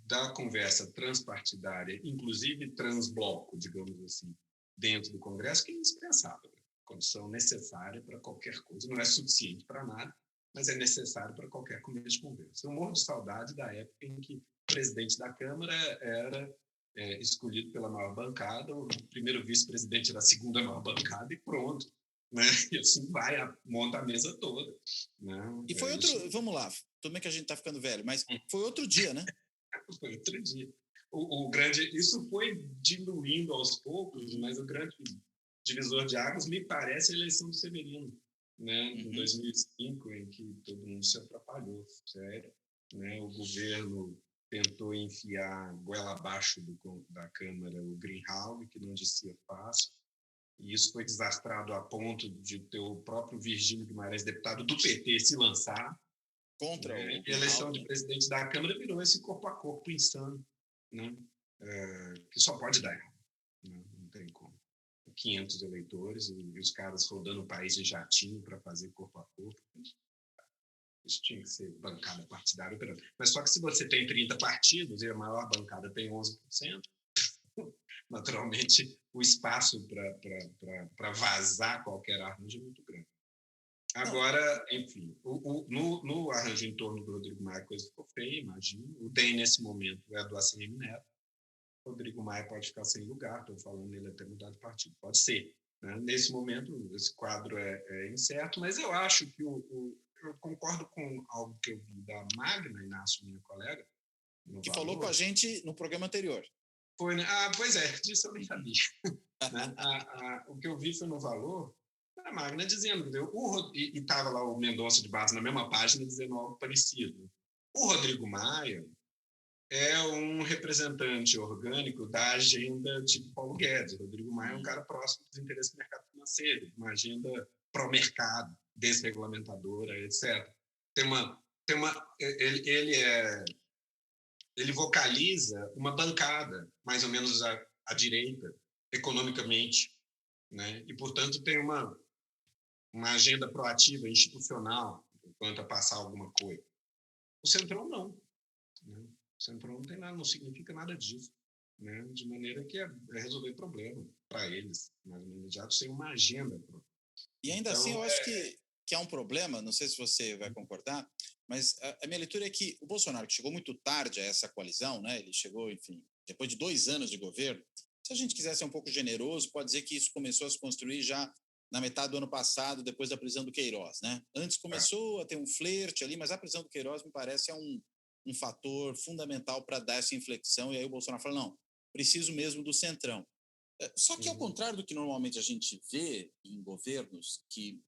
da conversa transpartidária, inclusive transbloco, digamos assim, dentro do Congresso, que é indispensável, condição necessária para qualquer coisa. Não é suficiente para nada, mas é necessário para qualquer começo de conversa. Eu morro de saudade da época em que o presidente da Câmara era escolhido pela maior bancada, o primeiro vice-presidente era a segunda maior bancada e pronto, né? E assim vai, monta a mesa toda, né? E foi vamos lá, tudo bem que a gente está ficando velho, mas foi outro dia, né? Foi outro dia. Isso foi diluindo aos poucos, mas o grande divisor de águas me parece a eleição do Severino, né? Em 2005, em que todo mundo se atrapalhou, sério, né? O governo tentou enfiar goela abaixo da Câmara o Greenhalgh, que não descia fácil, e isso foi desastrado a ponto de ter o próprio Virgínio Guimarães, deputado do PT, se lançar. Contra o E a eleição de presidente da Câmara virou esse corpo a corpo insano, né? Que só pode dar errado, né? Não tem como. 500 eleitores e os caras rodando o país de jatinho para fazer corpo a corpo. Isso tinha que ser bancada partidária. Mas só que se você tem 30 partidos e a maior bancada tem 11%, naturalmente o espaço para vazar qualquer arranjo é muito grande. Agora, enfim, no arranjo em torno do Rodrigo Maia, a coisa ficou feia, imagino. O DEM, nesse momento, é do ACM Neto. Rodrigo Maia pode ficar sem lugar, estou falando nele até mudar de partido. Pode ser. Né? Nesse momento, esse quadro é incerto, mas eu acho que eu concordo com algo que eu vi da Magna, Inácio, minha colega. Que falou com a gente no programa anterior. Foi, né? Pois é, disso eu nem sabia. Né? O que eu vi foi no Valor, a Magna dizendo, e estava lá o Mendonça de Barros na mesma página dizendo algo parecido. O Rodrigo Maia é um representante orgânico da agenda tipo Paulo Guedes. O Rodrigo Maia é um cara próximo dos interesses do mercado financeiro, uma agenda pró-mercado, desregulamentadora, etc. Ele vocaliza uma bancada, mais ou menos à direita, economicamente, né? E, portanto, tem uma agenda proativa, institucional, quanto a passar alguma coisa. O Centrão não. Né? O Centrão não tem nada, não significa nada disso. Né? De maneira que é resolver problema para eles, mais ou menos imediato, sem uma agenda. E ainda assim, eu acho que há um problema, não sei se você vai concordar, mas a minha leitura é que o Bolsonaro, que chegou muito tarde a essa coalizão, né? Ele chegou, enfim, depois de 2 anos de governo. Se a gente quiser ser um pouco generoso, pode dizer que isso começou a se construir já na metade do ano passado, depois da prisão do Queiroz, né? Antes começou a ter um flerte ali, mas a prisão do Queiroz, me parece, é um fator fundamental para dar essa inflexão, e aí o Bolsonaro fala, não, preciso mesmo do Centrão. Só que, ao contrário do que normalmente a gente vê em governos que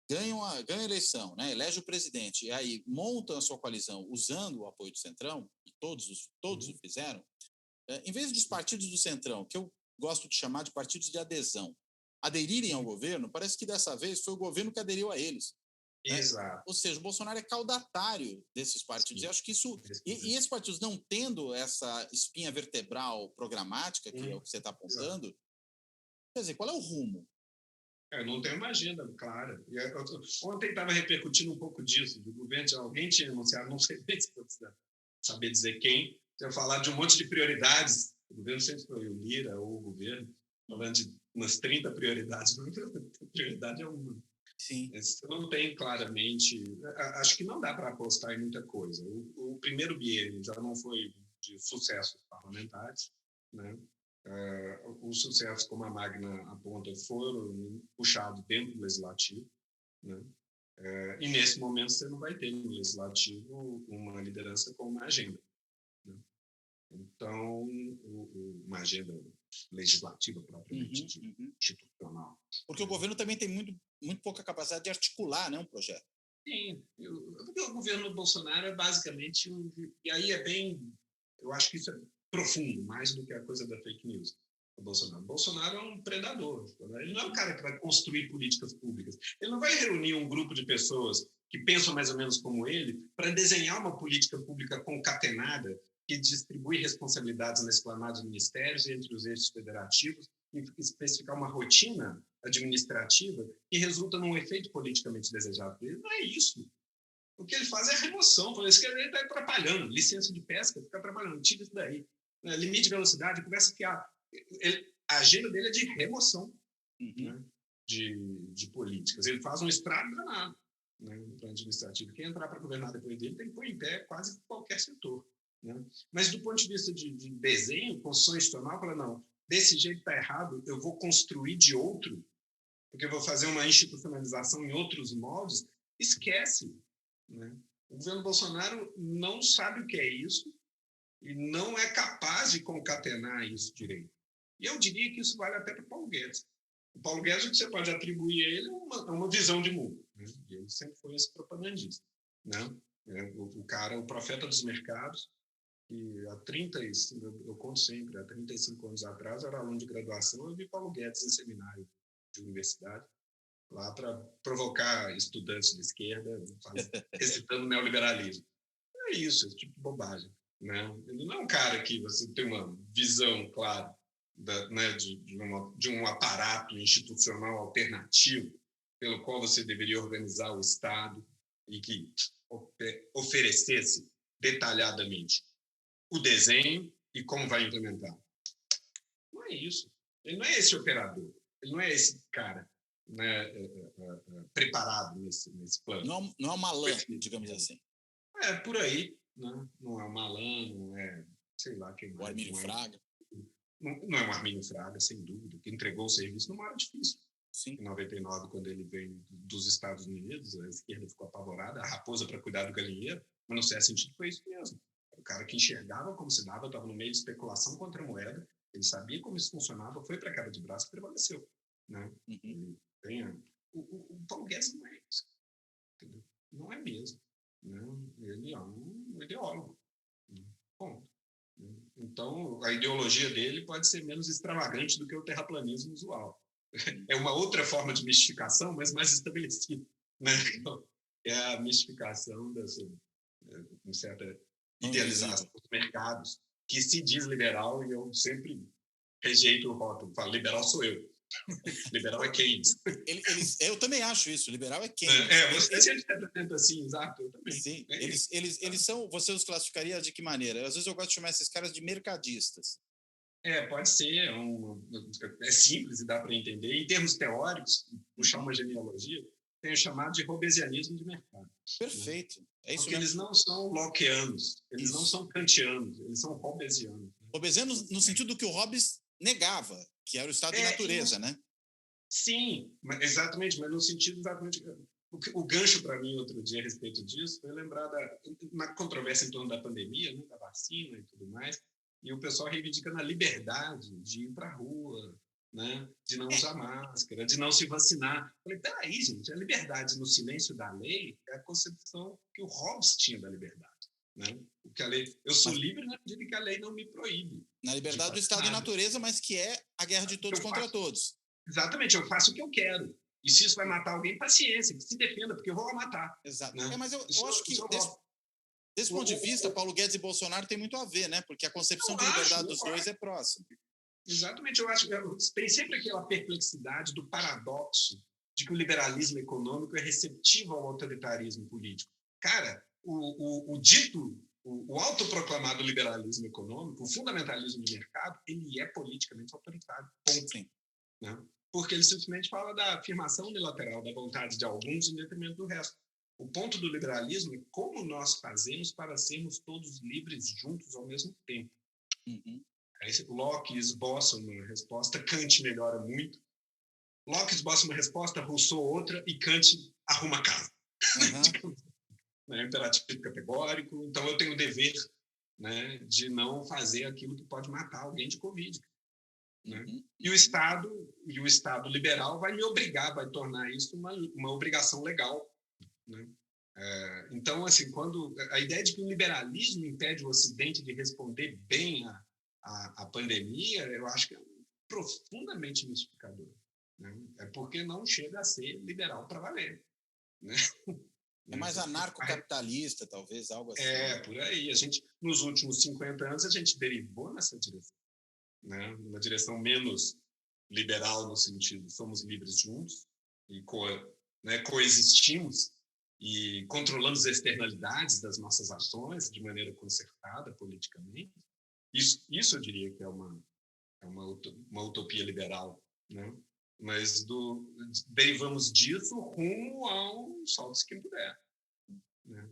ganham a eleição, né, elege o presidente, e aí montam a sua coalizão usando o apoio do Centrão, e todos o fizeram, em vez dos partidos do Centrão, que eu gosto de chamar de partidos de adesão, aderirem ao governo, parece que dessa vez foi o governo que aderiu a eles. Né? Exato. Ou seja, o Bolsonaro é caudatário desses partidos. Sim. E acho que isso... E esses partidos não tendo essa espinha vertebral programática, que é o que você está apontando, quer dizer, qual é o rumo? Não tem uma agenda clara. Ontem estava repercutindo um pouco disso, do governo, alguém tinha anunciado, não sei bem se precisa saber dizer quem, tinha falado de um monte de prioridades. O governo sempre foi o Lira ou o governo, falando de umas 30 prioridades, mas a prioridade é uma. Sim. Isso não tem claramente... Acho que não dá para apostar em muita coisa. O primeiro biênio já não foi de sucessos parlamentares, né? Os sucessos, como a Magna aponta, foram puxados dentro do legislativo, né? E nesse momento você não vai ter no legislativo uma liderança com uma agenda, né? Então, uma agenda legislativa propriamente institucional. Porque o governo também tem muito pouca capacidade de articular, né, um projeto. Sim, porque o governo Bolsonaro é basicamente e aí é bem, eu acho que isso é profundo, mais do que a coisa da fake news. O Bolsonaro é um predador. Ele não é um cara que vai construir políticas públicas. Ele não vai reunir um grupo de pessoas que pensam mais ou menos como ele para desenhar uma política pública concatenada que distribui responsabilidades na esplanada de ministérios entre os eixos federativos e especificar uma rotina administrativa que resulta num efeito politicamente desejado dele. Não é isso. O que ele faz é a remoção. Ele está atrapalhando. Licença de pesca, fica atrapalhando. Tira isso daí. Limite de velocidade, começa a fiar. A agenda dele é de remoção, né, de políticas. Ele faz um estrago danado, né, no plano administrativo. Quem entrar para governar depois dele tem que pôr em pé quase qualquer setor. Né? Mas do ponto de vista de desenho, construção institucional, fala, não, desse jeito está errado, eu vou construir de outro, porque eu vou fazer uma institucionalização em outros moldes. Esquece. Né? O governo Bolsonaro não sabe o que é isso e não é capaz de concatenar isso direito. E eu diria que isso vale até para o Paulo Guedes. O Paulo Guedes, o que você pode atribuir a ele é uma visão de mundo. Né? Ele sempre foi esse propagandista. Né? O cara, o profeta dos mercados, que há 35, eu conto sempre, há 35 anos atrás, eu era aluno de graduação, eu vi Paulo Guedes em seminário de universidade, lá para provocar estudantes de esquerda, recitando neoliberalismo. É isso, esse tipo de bobagem. Né? Ele não é um cara que você tem uma visão clara de um aparato institucional alternativo pelo qual você deveria organizar o Estado e que oferecesse detalhadamente o desenho e como vai implementar. Não é isso. Ele não é esse operador. Ele não é esse cara, né, preparado nesse plano. Não é uma lã, digamos assim. É, por aí. Né? Não é o Malan, não é, sei lá quem mais. O Armínio Fraga. Não é o Armínio Fraga, sem dúvida, que entregou o serviço numa hora difícil. Sim. Em 99, quando ele veio dos Estados Unidos, a esquerda ficou apavorada, a raposa para cuidar do galinheiro, mas no certo sentido foi isso mesmo. O cara que enxergava como se dava, estava no meio de especulação contra a moeda, ele sabia como isso funcionava, foi para a cara de braço e prevaleceu. Né? Uhum. O Paulo Guedes não é isso. Entendeu? Não é mesmo. Né? Ele é um ideólogo. Ponto. Então, a ideologia dele pode ser menos extravagante do que o terraplanismo usual. É uma outra forma de mistificação, mas mais estabelecida. Né? É a mistificação dessa certa idealização dos mercados, que se diz liberal, e eu sempre rejeito o rótulo. Falo, liberal sou eu. Liberal é Keynes. Eu também acho isso, liberal é Keynes. Você sempre representa assim, exato, eu também. Sim, eles são, você os classificaria de que maneira? Às vezes eu gosto de chamar esses caras de mercadistas. Pode ser, é simples e dá para entender. Em termos teóricos, puxar uma genealogia, tem o chamado de hobbesianismo de mercado. Perfeito. Né? É isso porque mesmo. Eles não são lockeanos, eles não são kantianos, eles são hobbesianos. Hobbesianos no sentido do que o Hobbes negava, que era o estado de natureza, né? Sim, exatamente, mas no sentido exatamente... O gancho para mim outro dia a respeito disso foi lembrar na controvérsia em torno da pandemia, né, da vacina e tudo mais, e o pessoal reivindicando a liberdade de ir para a rua, né, de não usar máscara, de não se vacinar. Eu falei, peraí, gente, a liberdade no silêncio da lei é a concepção que o Hobbes tinha da liberdade. Né? O que a lei, eu sou livre na medida que a lei não me proíbe. Na liberdade do estado de natureza, mas que é a guerra de todos contra todos. Exatamente, eu faço o que eu quero. E se isso vai matar alguém, paciência, que se defenda, porque eu vou lá matar. Exato. Né? Mas eu acho que, desse ponto de vista, Paulo Guedes e Bolsonaro tem muito a ver, né? Porque a concepção de liberdade dos dois é próxima. Exatamente, eu acho que tem sempre aquela perplexidade do paradoxo de que o liberalismo econômico é receptivo ao autoritarismo político. Cara, o autoproclamado liberalismo econômico, o fundamentalismo de mercado, ele é politicamente autoritário. Ponto. Sim. Né? Porque ele simplesmente fala da afirmação unilateral da vontade de alguns em detrimento do resto. O ponto do liberalismo é como nós fazemos para sermos todos livres juntos ao mesmo tempo. Uhum. Aí Locke esboça uma resposta, Kant melhora muito. Locke esboça uma resposta, Rousseau outra, e Kant arruma a casa. Uhum. Imperativo categórico. Então, eu tenho o dever, né, de não fazer aquilo que pode matar alguém de Covid. Né? E o Estado liberal vai me obrigar, vai tornar isso uma obrigação legal. Né? Então, assim, quando a ideia de que o liberalismo impede o Ocidente de responder bem à pandemia, eu acho que é profundamente mistificador. Né? É porque não chega a ser liberal para valer. Né? É mais anarcocapitalista, talvez, algo assim. Por aí. Nos últimos 50 anos, a gente derivou nessa direção. Né? Uma direção menos liberal no sentido somos livres juntos e coexistimos e controlamos as externalidades das nossas ações de maneira concertada politicamente. Isso eu diria que é uma utopia liberal, né? Mas derivamos disso rumo ao solte-se quem puder, né?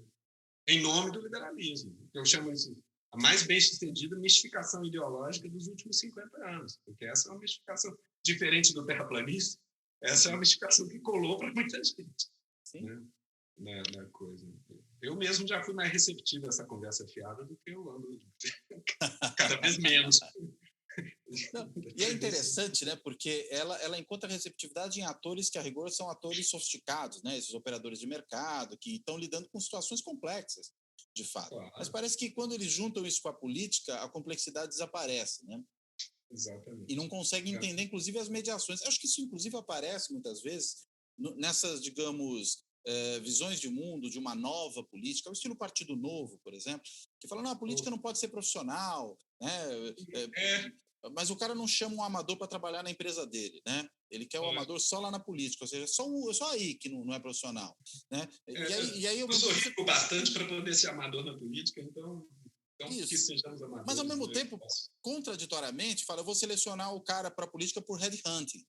Em nome do liberalismo. Eu chamo isso a mais bem-sucedida mistificação ideológica dos últimos 50 anos, porque essa é uma mistificação diferente do terraplanismo, essa é uma mistificação que colou para muita gente. Sim. Né? Na coisa. Eu mesmo já fui mais receptivo a essa conversa fiada do que eu ando cada vez menos. Não, e é interessante, né? Porque ela encontra receptividade em atores que, a rigor, são atores sofisticados, né? Esses operadores de mercado que estão lidando com situações complexas. de fato. Claro. Mas parece que quando eles juntam isso com a política, a complexidade desaparece, né? Exatamente. E não conseguem entender, inclusive, as mediações. Acho que isso, inclusive, aparece muitas vezes nessas, digamos, visões de mundo de uma nova política, o estilo Partido Novo, por exemplo, que fala, não, a política não pode ser profissional, né? Mas o cara não chama um amador para trabalhar na empresa dele, né? Ele quer o amador só lá na política, ou seja, só aí que não é profissional, né? E aí eu sou rico bastante para poder ser amador na política, então que sejamos amadores. Mas, ao mesmo tempo, contraditoriamente, fala, eu vou selecionar o cara para a política por headhunting.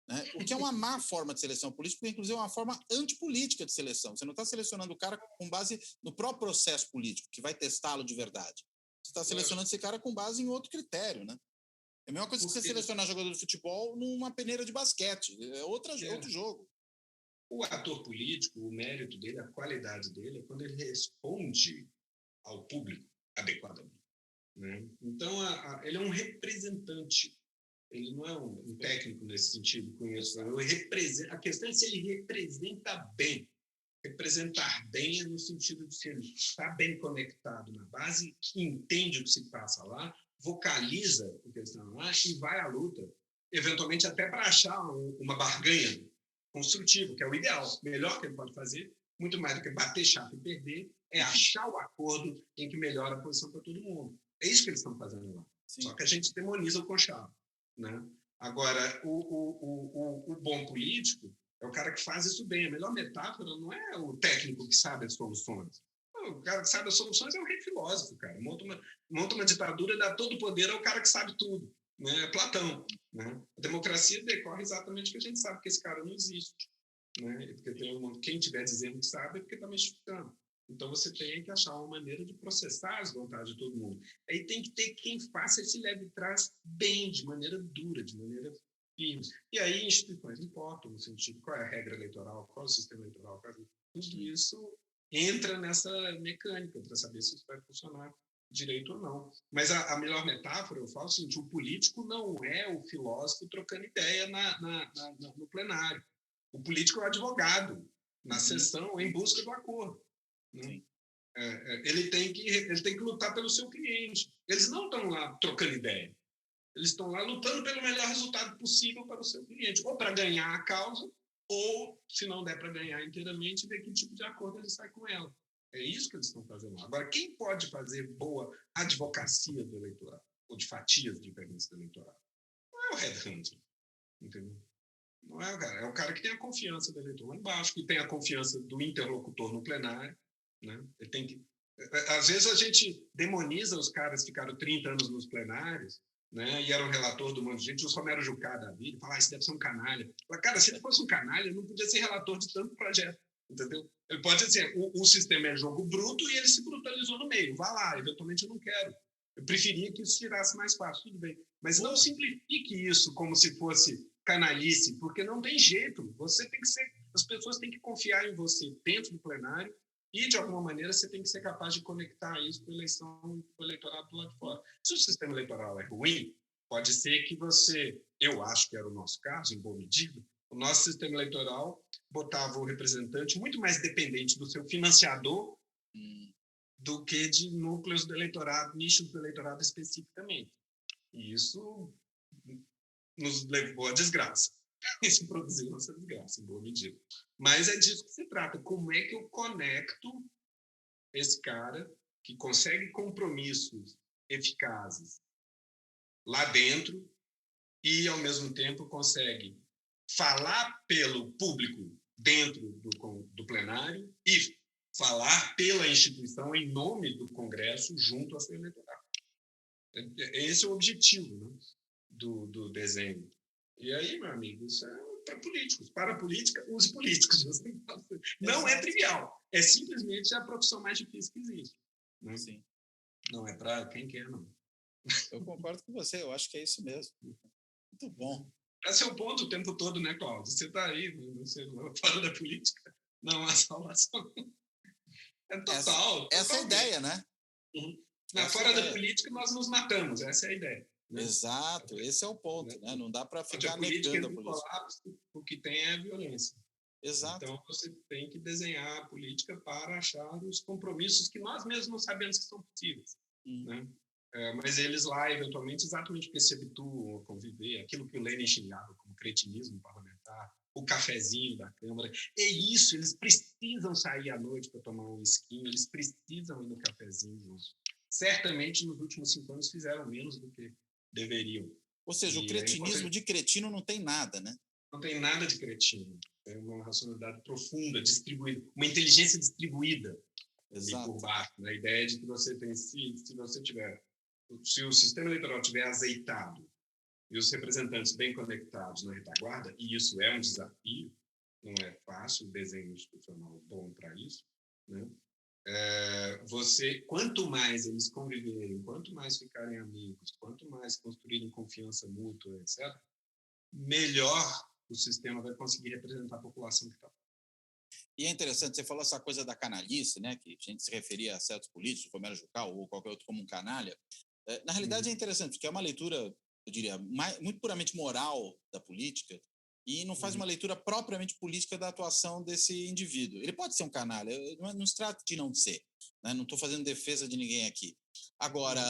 Né? O que é uma má forma de seleção política, porque, inclusive, é uma forma antipolítica de seleção. Você não está selecionando o cara com base no próprio processo político, que vai testá-lo de verdade. Você está selecionando esse cara com base em outro critério, né? É a mesma coisa que você selecionar jogador de futebol numa peneira de basquete. É outro jogo. O ator político, o mérito dele, a qualidade dele, é quando ele responde ao público adequadamente. Né? Então, ele é um representante. Ele não é um técnico nesse sentido, conheço. A questão é se ele representa bem. Representar bem é no sentido de se ele está bem conectado na base, entende o que se passa lá, vocaliza o que está lá e vai à luta, eventualmente até para achar uma barganha construtiva, que é o ideal. O melhor que ele pode fazer, muito mais do que bater chapa e perder, é achar o acordo em que melhora a posição para todo mundo. É isso que eles estão fazendo lá. Sim. Só que a gente demoniza o Conchavo. Né? Agora, o bom político é o cara que faz isso bem. A melhor metáfora não é o técnico que sabe as soluções. O cara que sabe as soluções é o rei filósofo, cara. Monta uma ditadura e dá todo o poder ao cara que sabe tudo. Né? Platão. Né? A democracia decorre exatamente porque a gente sabe que esse cara não existe. Né? Porque quem estiver dizendo que sabe é porque está mistificando. Então, você tem que achar uma maneira de processar as vontades de todo mundo. Aí tem que ter quem faça esse leve trás bem, de maneira dura, de maneira firme. E aí, instituições importam, no sentido qual é a regra eleitoral, qual é o sistema eleitoral, tudo isso entra nessa mecânica para saber se isso vai funcionar direito ou não. Mas a melhor metáfora, eu falo o seguinte, o político não é o filósofo trocando ideia no plenário. O político é o advogado, na sessão, em busca do acordo. Né? Ele tem que lutar pelo seu cliente. Eles não estão lá trocando ideia. Eles estão lá lutando pelo melhor resultado possível para o seu cliente. Ou para ganhar a causa, ou, se não der para ganhar inteiramente, ver que tipo de acordo ele sai com ela. É isso que eles estão fazendo lá. Agora, quem pode fazer boa advocacia do eleitorado, ou de fatias diferentes do eleitorado? Não é o headhunting, entendeu? Não é o cara. É o cara que tem a confiança do eleitor lá embaixo, que tem a confiança do interlocutor no plenário. Né? Ele tem que... Às vezes a gente demoniza os caras que ficaram 30 anos nos plenários, né? E eram relator do monte de gente, o Romero Jucá da vida, fala, isso deve ser um canalha. Fala, cara, se ele fosse um canalha, ele não podia ser relator de tanto projeto, entendeu? Ele pode dizer, o sistema é jogo bruto e ele se brutalizou no meio. Vá lá, eventualmente eu não quero. Eu preferia que isso tirasse mais fácil, tudo bem. Mas não simplifique isso como se fosse canalice, porque não tem jeito. Você tem que ser... As pessoas têm que confiar em você dentro do plenário e, de alguma maneira, você tem que ser capaz de conectar isso com a eleição, com o eleitorado do lado de fora. Se o sistema eleitoral é ruim, pode ser que você... Eu acho que era o nosso caso, em boa medida. O nosso sistema eleitoral botava o representante muito mais dependente do seu financiador do que de núcleos do eleitorado, nichos do eleitorado especificamente. E isso nos levou à desgraça. Isso produziu nossa desgraça, em boa medida. Mas é disso que se trata. Como é que eu conecto esse cara que consegue compromissos eficazes lá dentro e, ao mesmo tempo, consegue falar pelo público dentro do plenário e falar pela instituição em nome do Congresso junto ao seu eleitorado. Esse é o objetivo, né, do desenho. E aí, meu amigo, isso é para políticos. Para a política, use políticos. Não é trivial. É simplesmente a profissão mais difícil que existe. Né? Sim. Não é para quem quer, não. Eu concordo com você. Eu acho que é isso mesmo. Muito bom. Esse é o ponto o tempo todo, né, Cláudio? Você está aí, você fora da política. Não há salvação. É total. Essa é a ideia, né? Uhum. Fora da política, nós nos matamos. Essa é a ideia. Né? Exato, esse é o ponto, né? Não dá para ficar negando a política. Colapso, o que tem é a violência. Exato. Então, você tem que desenhar a política para achar os compromissos que nós mesmos não sabemos que são possíveis, né? Mas eles lá, eventualmente, exatamente porque se habituam a conviver, aquilo que o Lenin xingava como cretinismo parlamentar, o cafezinho da Câmara, é isso, eles precisam sair à noite para tomar um esquinho, eles precisam ir no cafezinho juntos. Certamente, nos últimos 5 anos, fizeram menos do que deveriam. Ou seja, o cretinismo de cretino não tem nada, né? Não tem nada de cretino. É uma racionalidade profunda, distribuída, uma inteligência distribuída ali por baixo. A ideia de que você tem, se o sistema eleitoral estiver azeitado e os representantes bem conectados na retaguarda, e isso é um desafio, não é fácil, o desenho institucional bom para isso, né? Quanto mais eles conviverem, quanto mais ficarem amigos, quanto mais construírem confiança mútua, etc., melhor o sistema vai conseguir representar a população que está. E é interessante, você falou essa coisa da canalice, né, que a gente se referia a certos políticos, como era Jucal ou qualquer outro como um canalha. Na realidade é interessante, porque é uma leitura, eu diria, muito puramente moral da política e não faz uma leitura propriamente política da atuação desse indivíduo. Ele pode ser um canalha, não se trata de não ser, né? Não estou fazendo defesa de ninguém aqui. Agora,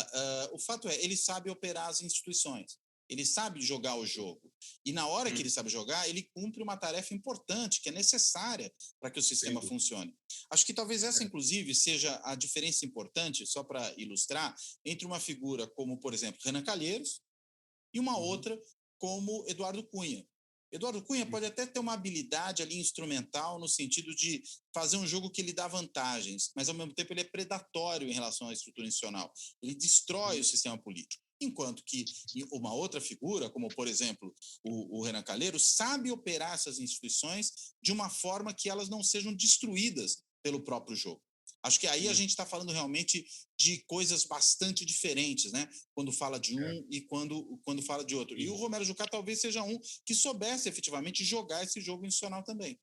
o fato é, ele sabe operar as instituições. Ele sabe jogar o jogo. E na hora que ele sabe jogar, ele cumpre uma tarefa importante, que é necessária para que o sistema funcione. Acho que talvez essa, inclusive, seja a diferença importante, só para ilustrar, entre uma figura como, por exemplo, Renan Calheiros e uma outra como Eduardo Cunha. Eduardo Cunha pode até ter uma habilidade ali instrumental no sentido de fazer um jogo que lhe dá vantagens, mas ao mesmo tempo ele é predatório em relação à estrutura institucional. Ele destrói o sistema político. Enquanto que uma outra figura, como, por exemplo, o Renan Calheiros, sabe operar essas instituições de uma forma que elas não sejam destruídas pelo próprio jogo. Acho que aí a gente está falando realmente de coisas bastante diferentes, né? Quando fala de um e quando fala de outro. E o Romero Jucá talvez seja um que soubesse efetivamente jogar esse jogo institucional também.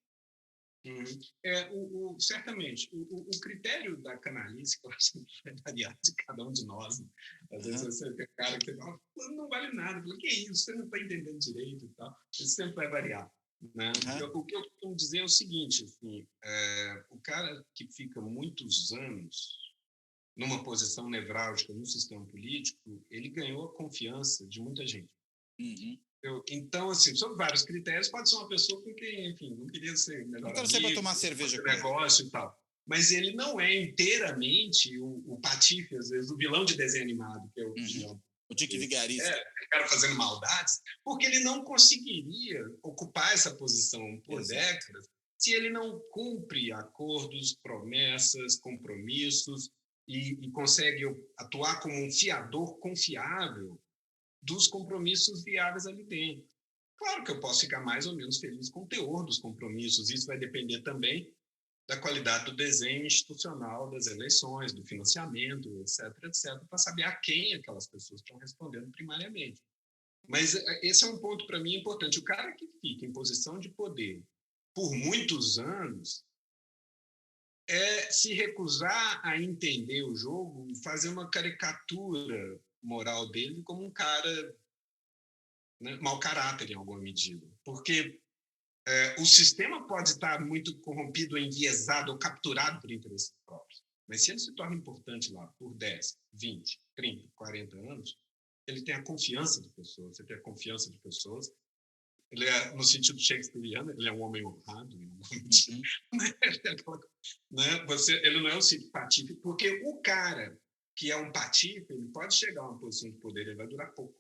Certamente. O critério da canalice, que eu acho que vai variar de cada um de nós. Né? Às vezes você tem cara que fala, não vale nada. Falo, que é isso? Você não está entendendo direito e tal. Isso sempre vai variar. Né? O que eu costumo dizer é o seguinte, assim, o cara que fica muitos anos numa posição nevrálgica no sistema político, ele ganhou a confiança de muita gente. Então, assim, sob vários critérios, pode ser uma pessoa com quem, enfim, não queria ser melhor amigo, ser para tomar cerveja com negócio e tal. Mas ele não é inteiramente o patife, às vezes, o vilão de desenho animado, que é o Dick Vigarista. O cara fazendo maldades, porque ele não conseguiria ocupar essa posição por décadas se ele não cumpre acordos, promessas, compromissos e consegue atuar como um fiador confiável dos compromissos viáveis ali dentro. Claro que eu posso ficar mais ou menos feliz com o teor dos compromissos, isso vai depender também da qualidade do desenho institucional das eleições, do financiamento, etc., para saber a quem aquelas pessoas estão respondendo primariamente. Mas esse é um ponto, para mim, importante. O cara que fica em posição de poder por muitos anos se recusar a entender o jogo, fazer uma caricatura moral dele como um cara, né, mau caráter em alguma medida. Porque o sistema pode estar muito corrompido, enviesado ou capturado por interesses próprios. Mas se ele se torna importante lá por 10, 20, 30, 40 anos, ele tem a confiança de pessoas, você tem a confiança de pessoas. Ele é, no sentido shakespeariano, ele é um homem honrado, em alguma medida. Ele não é um simples patife, porque o cara que é um patife, ele pode chegar a uma posição de poder, ele vai durar pouco.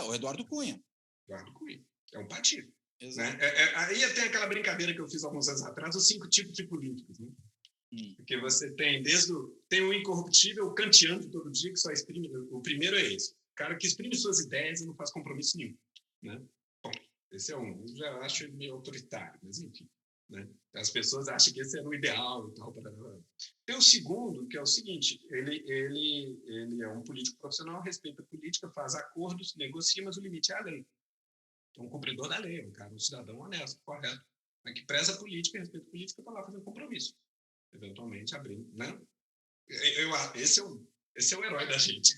O Eduardo Cunha. Eduardo Cunha. É um patife. Né? Aí tem aquela brincadeira que eu fiz alguns anos atrás, os 5 tipos de políticos. Né? Porque você tem tem o incorruptível, o kantiano de todo dia, que só exprime. O primeiro é esse. O cara que exprime suas ideias e não faz compromisso nenhum. Né? Bom, esse é um. Eu já acho meio autoritário, mas enfim. Né? As pessoas acham que esse é o ideal e tal. Tem o segundo, que é o seguinte: ele é um político profissional, respeita a política, faz acordos, negocia, mas o limite é a lei. É um cumpridor da lei, um cidadão honesto, correto, mas que preza a política e respeita a política para lá fazer um compromisso, eventualmente abrindo, né? Esse é o herói da gente.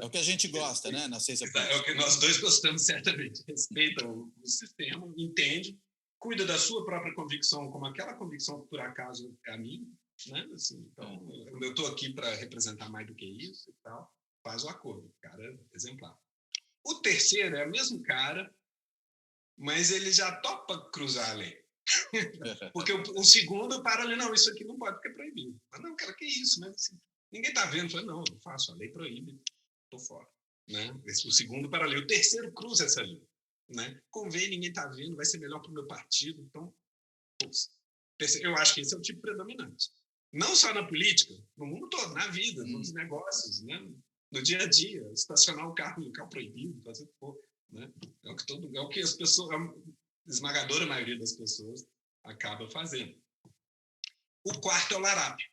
É o que a gente gosta, né? Na ciência política. É o que nós dois gostamos, certamente. Respeita o sistema, entende, cuida da sua própria convicção como aquela convicção que, por acaso, é a minha, né? Assim, então, eu estou aqui para representar mais do que isso e tal, faz o acordo, cara exemplar. O terceiro é o mesmo cara, mas ele já topa cruzar a lei. Porque o segundo para ali, não, isso aqui não pode, porque é proibido. Mas não, cara, que isso? Mas, assim, ninguém está vendo. Fala, não, eu faço, a lei proíbe, estou fora. Né? O segundo para ali. O terceiro cruza essa linha. Né? Convém, ninguém está vendo, vai ser melhor para o meu partido. Então, eu acho que esse é o tipo predominante. Não só na política, no mundo todo, na vida, nos negócios, né? No dia a dia, estacionar o carro no local proibido, fazer o que for. Né? É o que as pessoas, a esmagadora maioria das pessoas acaba fazendo. O quarto é o larápio.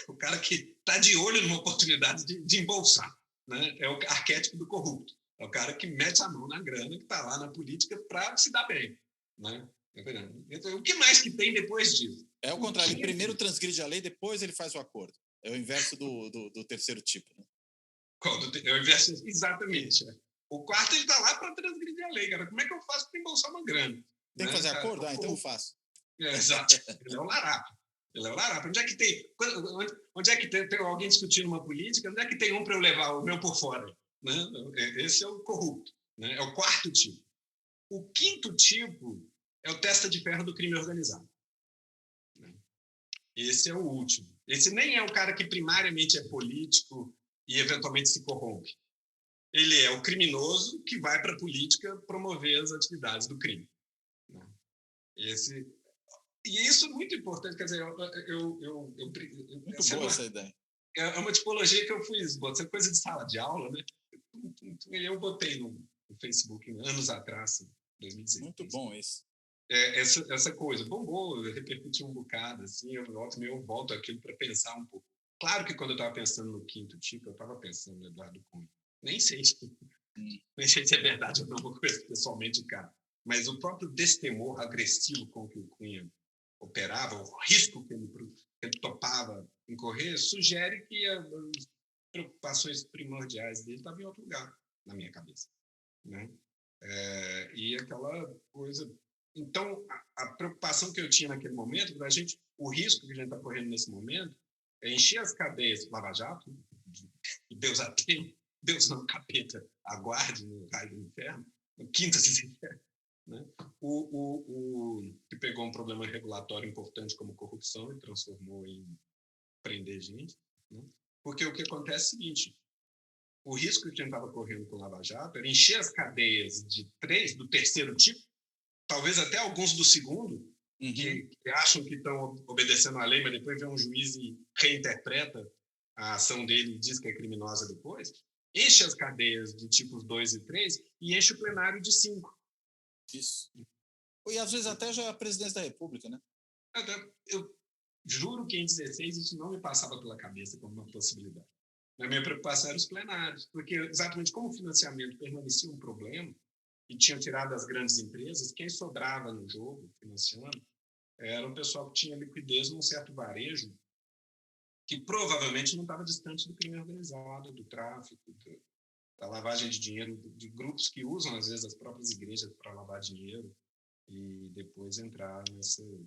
O cara que está de olho numa oportunidade de embolsar. Né? É o arquétipo do corrupto. É o cara que mete a mão na grana, que está lá na política para se dar bem. Né? Então, o que mais que tem depois disso? É o contrário. Ele primeiro transgride a lei, depois ele faz o acordo. É o inverso do terceiro tipo. Né? É o inverso, exatamente. O quarto, ele está lá para transgredir a lei, cara. Como é que eu faço para embolsar uma grana? Tem que fazer acordo? Então eu faço. Exato. Ele é o larápio. Onde é que tem alguém discutindo uma política? Onde é que tem um para eu levar o meu por fora? Né? Esse é o corrupto. Né? É o quarto tipo. O quinto tipo é o testa de ferro do crime organizado. Né? Esse é o último. Esse nem é o cara que primariamente é político e eventualmente se corrompe. Ele é o criminoso que vai para a política promover as atividades do crime. Né? E isso é muito importante, quer dizer, muito boa essa ideia. É uma tipologia que eu fui esbotando, coisa de sala de aula, né? Eu botei no Facebook anos atrás, 2016. Muito bom isso. Essa coisa, bombou, repercutiu um bocado, assim, eu volto aquilo para pensar um pouco. Claro que quando eu estava pensando no quinto tipo, eu estava pensando no Eduardo Cunha. Nem sei se é verdade ou não, vou conhecer pessoalmente o cara. Mas o próprio destemor agressivo com que o Cunha operava, o risco que ele topava incorrer, sugere que as preocupações primordiais dele estavam em outro lugar, na minha cabeça. Né? E aquela coisa... Então, a preocupação que eu tinha naquele momento, o risco que a gente está correndo nesse momento, é encher as cadeias Lava Jato, e Deus a tem, Deus não, capeta, aguarde no raio do inferno, no quinto inferno. Né? Que pegou um problema regulatório importante como corrupção e transformou em prender gente. Né? Porque o que acontece é o seguinte, o risco que a gente estava correndo com o Lava Jato era encher as cadeias do terceiro tipo, talvez até alguns do segundo, que acham que estão obedecendo à lei, mas depois vem um juiz e reinterpreta a ação dele e diz que é criminosa depois, enche as cadeias de tipos 2 e 3 e enche o plenário de 5. Isso. E às vezes até já a presidência da República, né? Eu juro que em 16 isso não me passava pela cabeça como uma possibilidade. A minha preocupação era os plenários, porque exatamente como o financiamento permanecia um problema e tinha tirado as grandes empresas, quem sobrava no jogo financiando era um pessoal que tinha liquidez num certo varejo que provavelmente não estava distante do crime organizado, do tráfico, da lavagem de dinheiro, de grupos que usam, às vezes, as próprias igrejas para lavar dinheiro e depois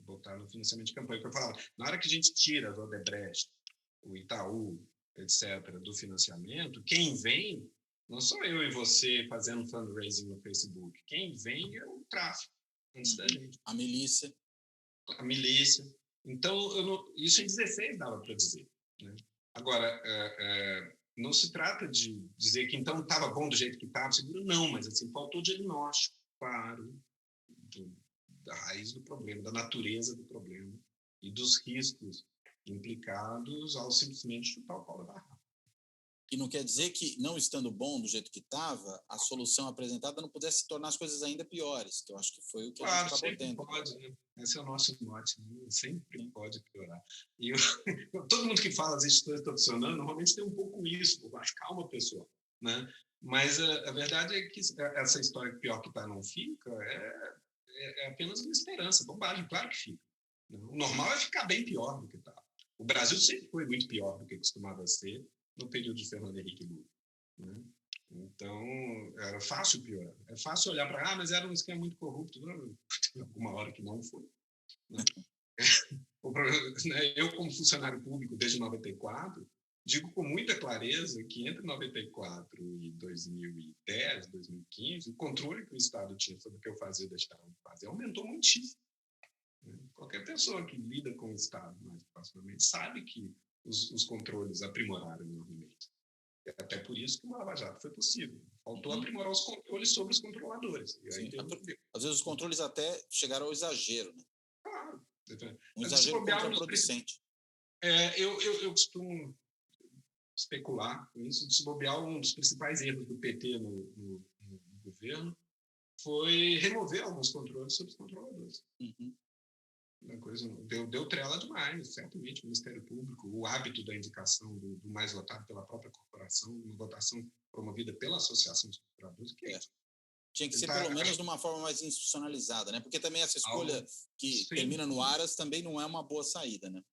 botar no financiamento de campanha. Porque eu falava, na hora que a gente tira a Odebrecht, o Itaú, etc., do financiamento, quem vem não sou eu e você fazendo fundraising no Facebook. Quem vem é o tráfico, antes da gente. A milícia. Então, isso em 16 dava para dizer. Né? Agora, não se trata de dizer que então estava bom do jeito que estava, seguro, não, mas assim, faltou diagnóstico claro da raiz do problema, da natureza do problema e dos riscos implicados ao simplesmente chutar o pau da barraca. E não quer dizer que, não estando bom do jeito que estava, a solução apresentada não pudesse tornar as coisas ainda piores, que eu acho que foi o que a gente acabou tendo. Pode, né? Esse é o nosso mote, né? Sempre pode piorar. E todo mundo que fala as instituições estão funcionando, normalmente tem um pouco isso, mas calma, pessoal. Né? Mas a verdade é que essa história pior que está não fica é apenas uma esperança, bobagem, claro que fica. O normal é ficar bem pior do que está. O Brasil sempre foi muito pior do que costumava ser no período de Fernando Henrique Lula. Né? Então, era fácil piorar. É fácil olhar para, mas era um esquema muito corrupto. Não, tem alguma hora que não foi. Né? O problema, né, eu, como funcionário público desde 94, digo com muita clareza que entre 94 e 2010, 2015, o controle que o Estado tinha sobre o que eu fazia e deixava de fazer aumentou muitíssimo. Qualquer pessoa que lida com o Estado mais proximamente sabe que os controles aprimoraram enormemente. Até por isso que o Lava Jato foi possível. Faltou aprimorar os controles sobre os controladores. E aí às vezes os controles até chegaram ao exagero, né? Claro. Um exagero contraproducente. Eu costumo especular com isso. De se bobear, um dos principais erros do PT no governo foi remover alguns controles sobre os controladores. Uma coisa deu trela demais, certamente, o Ministério Público, o hábito da indicação do mais votado pela própria corporação, uma votação promovida pela Associação dos Procuradores, que é isso. Tinha que ser pelo menos de uma forma mais institucionalizada, né? Porque também essa escolha que termina no Aras também não é uma boa saída, né?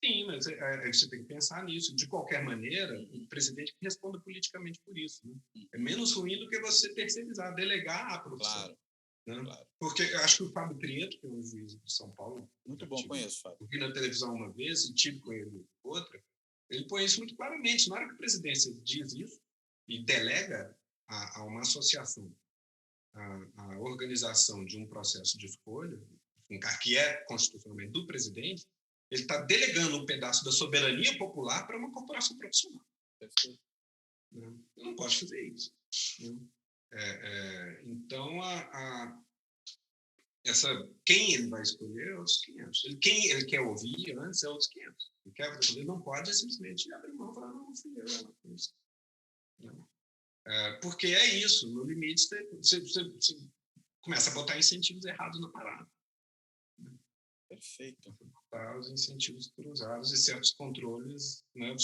Sim, mas você tem que pensar nisso. De qualquer maneira, o presidente responda politicamente por isso. Né? É menos ruim do que você terceirizar, delegar a profissão. Claro. Né? Claro. Porque eu acho que o Fábio Prieto, que é um juiz de São Paulo... Muito bom, conheço, Fábio. Eu vi na televisão uma vez, e tive com ele outra, ele põe isso muito claramente. Na hora que a presidência diz isso e delega a uma associação a organização de um processo de escolha, que é constitucionalmente do presidente, ele está delegando um pedaço da soberania popular para uma corporação profissional. Ele não pode fazer isso. Então, quem ele vai escolher é outros 500. Quem ele quer ouvir antes é outros 500. Ele não pode simplesmente abrir mão e falar, não fui eu. Porque é isso, no limite você começa a botar incentivos errados na parada. Perfeito. Botar os incentivos cruzados e certos controles, né,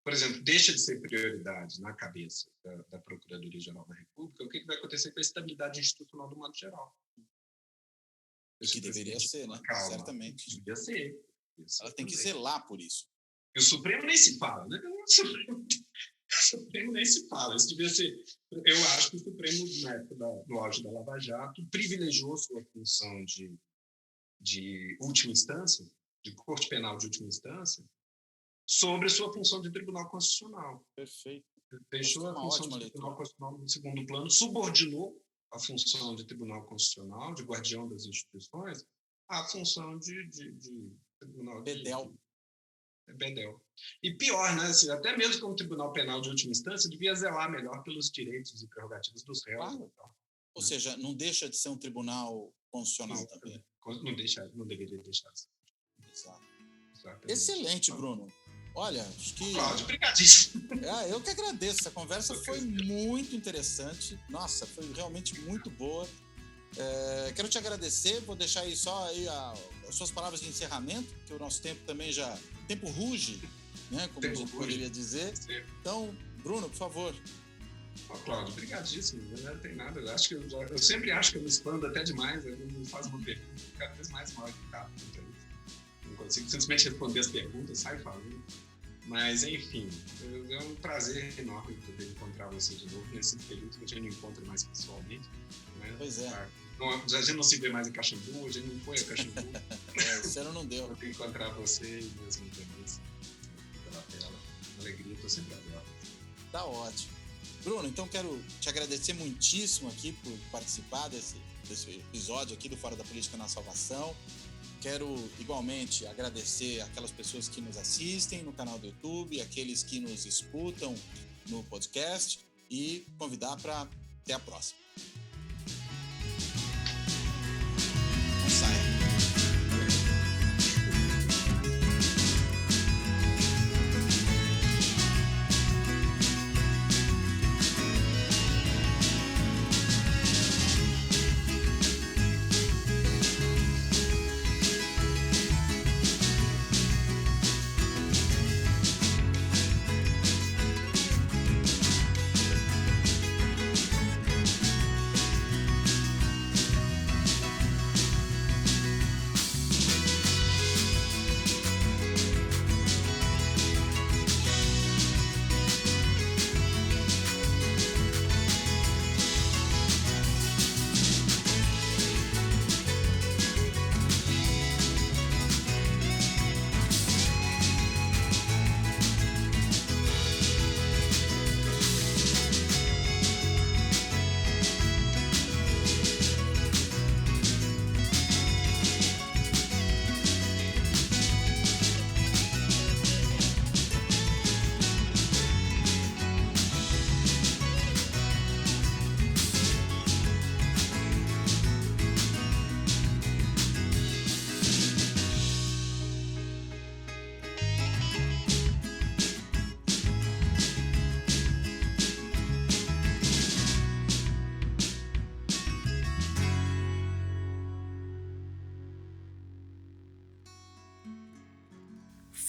por exemplo, deixa de ser prioridade na cabeça da Procuradoria-Geral da República, o que vai acontecer com a estabilidade institucional do modo geral. Que deveria ser, né? Calma, certamente. Deveria ser. Ela tem que zelar por isso. E o Supremo nem se fala, né? O Supremo nem se fala. Isso devia ser. Eu acho que o Supremo, na época no auge da Lava Jato, privilegiou sua função de última instância, de corte penal de última instância, sobre a sua função de tribunal constitucional. Perfeito. Deixou a função de tribunal constitucional no segundo plano, subordinou a função de tribunal constitucional, de guardião das instituições, à função de tribunal Bedel. Bedel. E pior, né? Assim, até mesmo como tribunal penal de última instância, devia zelar melhor pelos direitos e prerrogativas dos réus. Claro. Ou seja, não deixa de ser um tribunal constitucional também. Não deveria deixar de ser. Exato. Excelente, Bruno. Olha, acho que... Cláudio, obrigadíssimo. Eu que agradeço. Essa conversa foi muito interessante. Nossa, foi realmente muito boa. Quero te agradecer. Vou deixar aí só aí as suas palavras de encerramento, que o nosso tempo também já... O tempo ruge, né? Como a gente poderia dizer. Sim. Então, Bruno, por favor. Cláudio, obrigadíssimo. Não tem nada. Eu sempre acho que eu me expando até demais. Eu não faço uma pergunta cada vez mais mal educado. Não consigo simplesmente responder as perguntas, sai falando. Mas, enfim, é um prazer enorme poder encontrar você de novo nesse período que a gente não encontra mais pessoalmente. Né? Pois é. A gente não se vê mais em Caxambu, a gente não foi a Caxambu. Esse ano não deu. Poder encontrar você e meus amigos pela tela. Alegria, estou sempre aberto. Tá ótimo. Bruno, então quero te agradecer muitíssimo aqui por participar desse episódio aqui do Fora da Política na Salvação. Quero, igualmente, agradecer aquelas pessoas que nos assistem no canal do YouTube, aqueles que nos escutam no podcast e convidar para até a próxima. Não saia.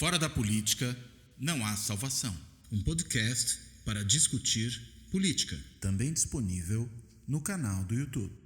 Fora da política, não há salvação. Um podcast para discutir política. Também disponível no canal do YouTube.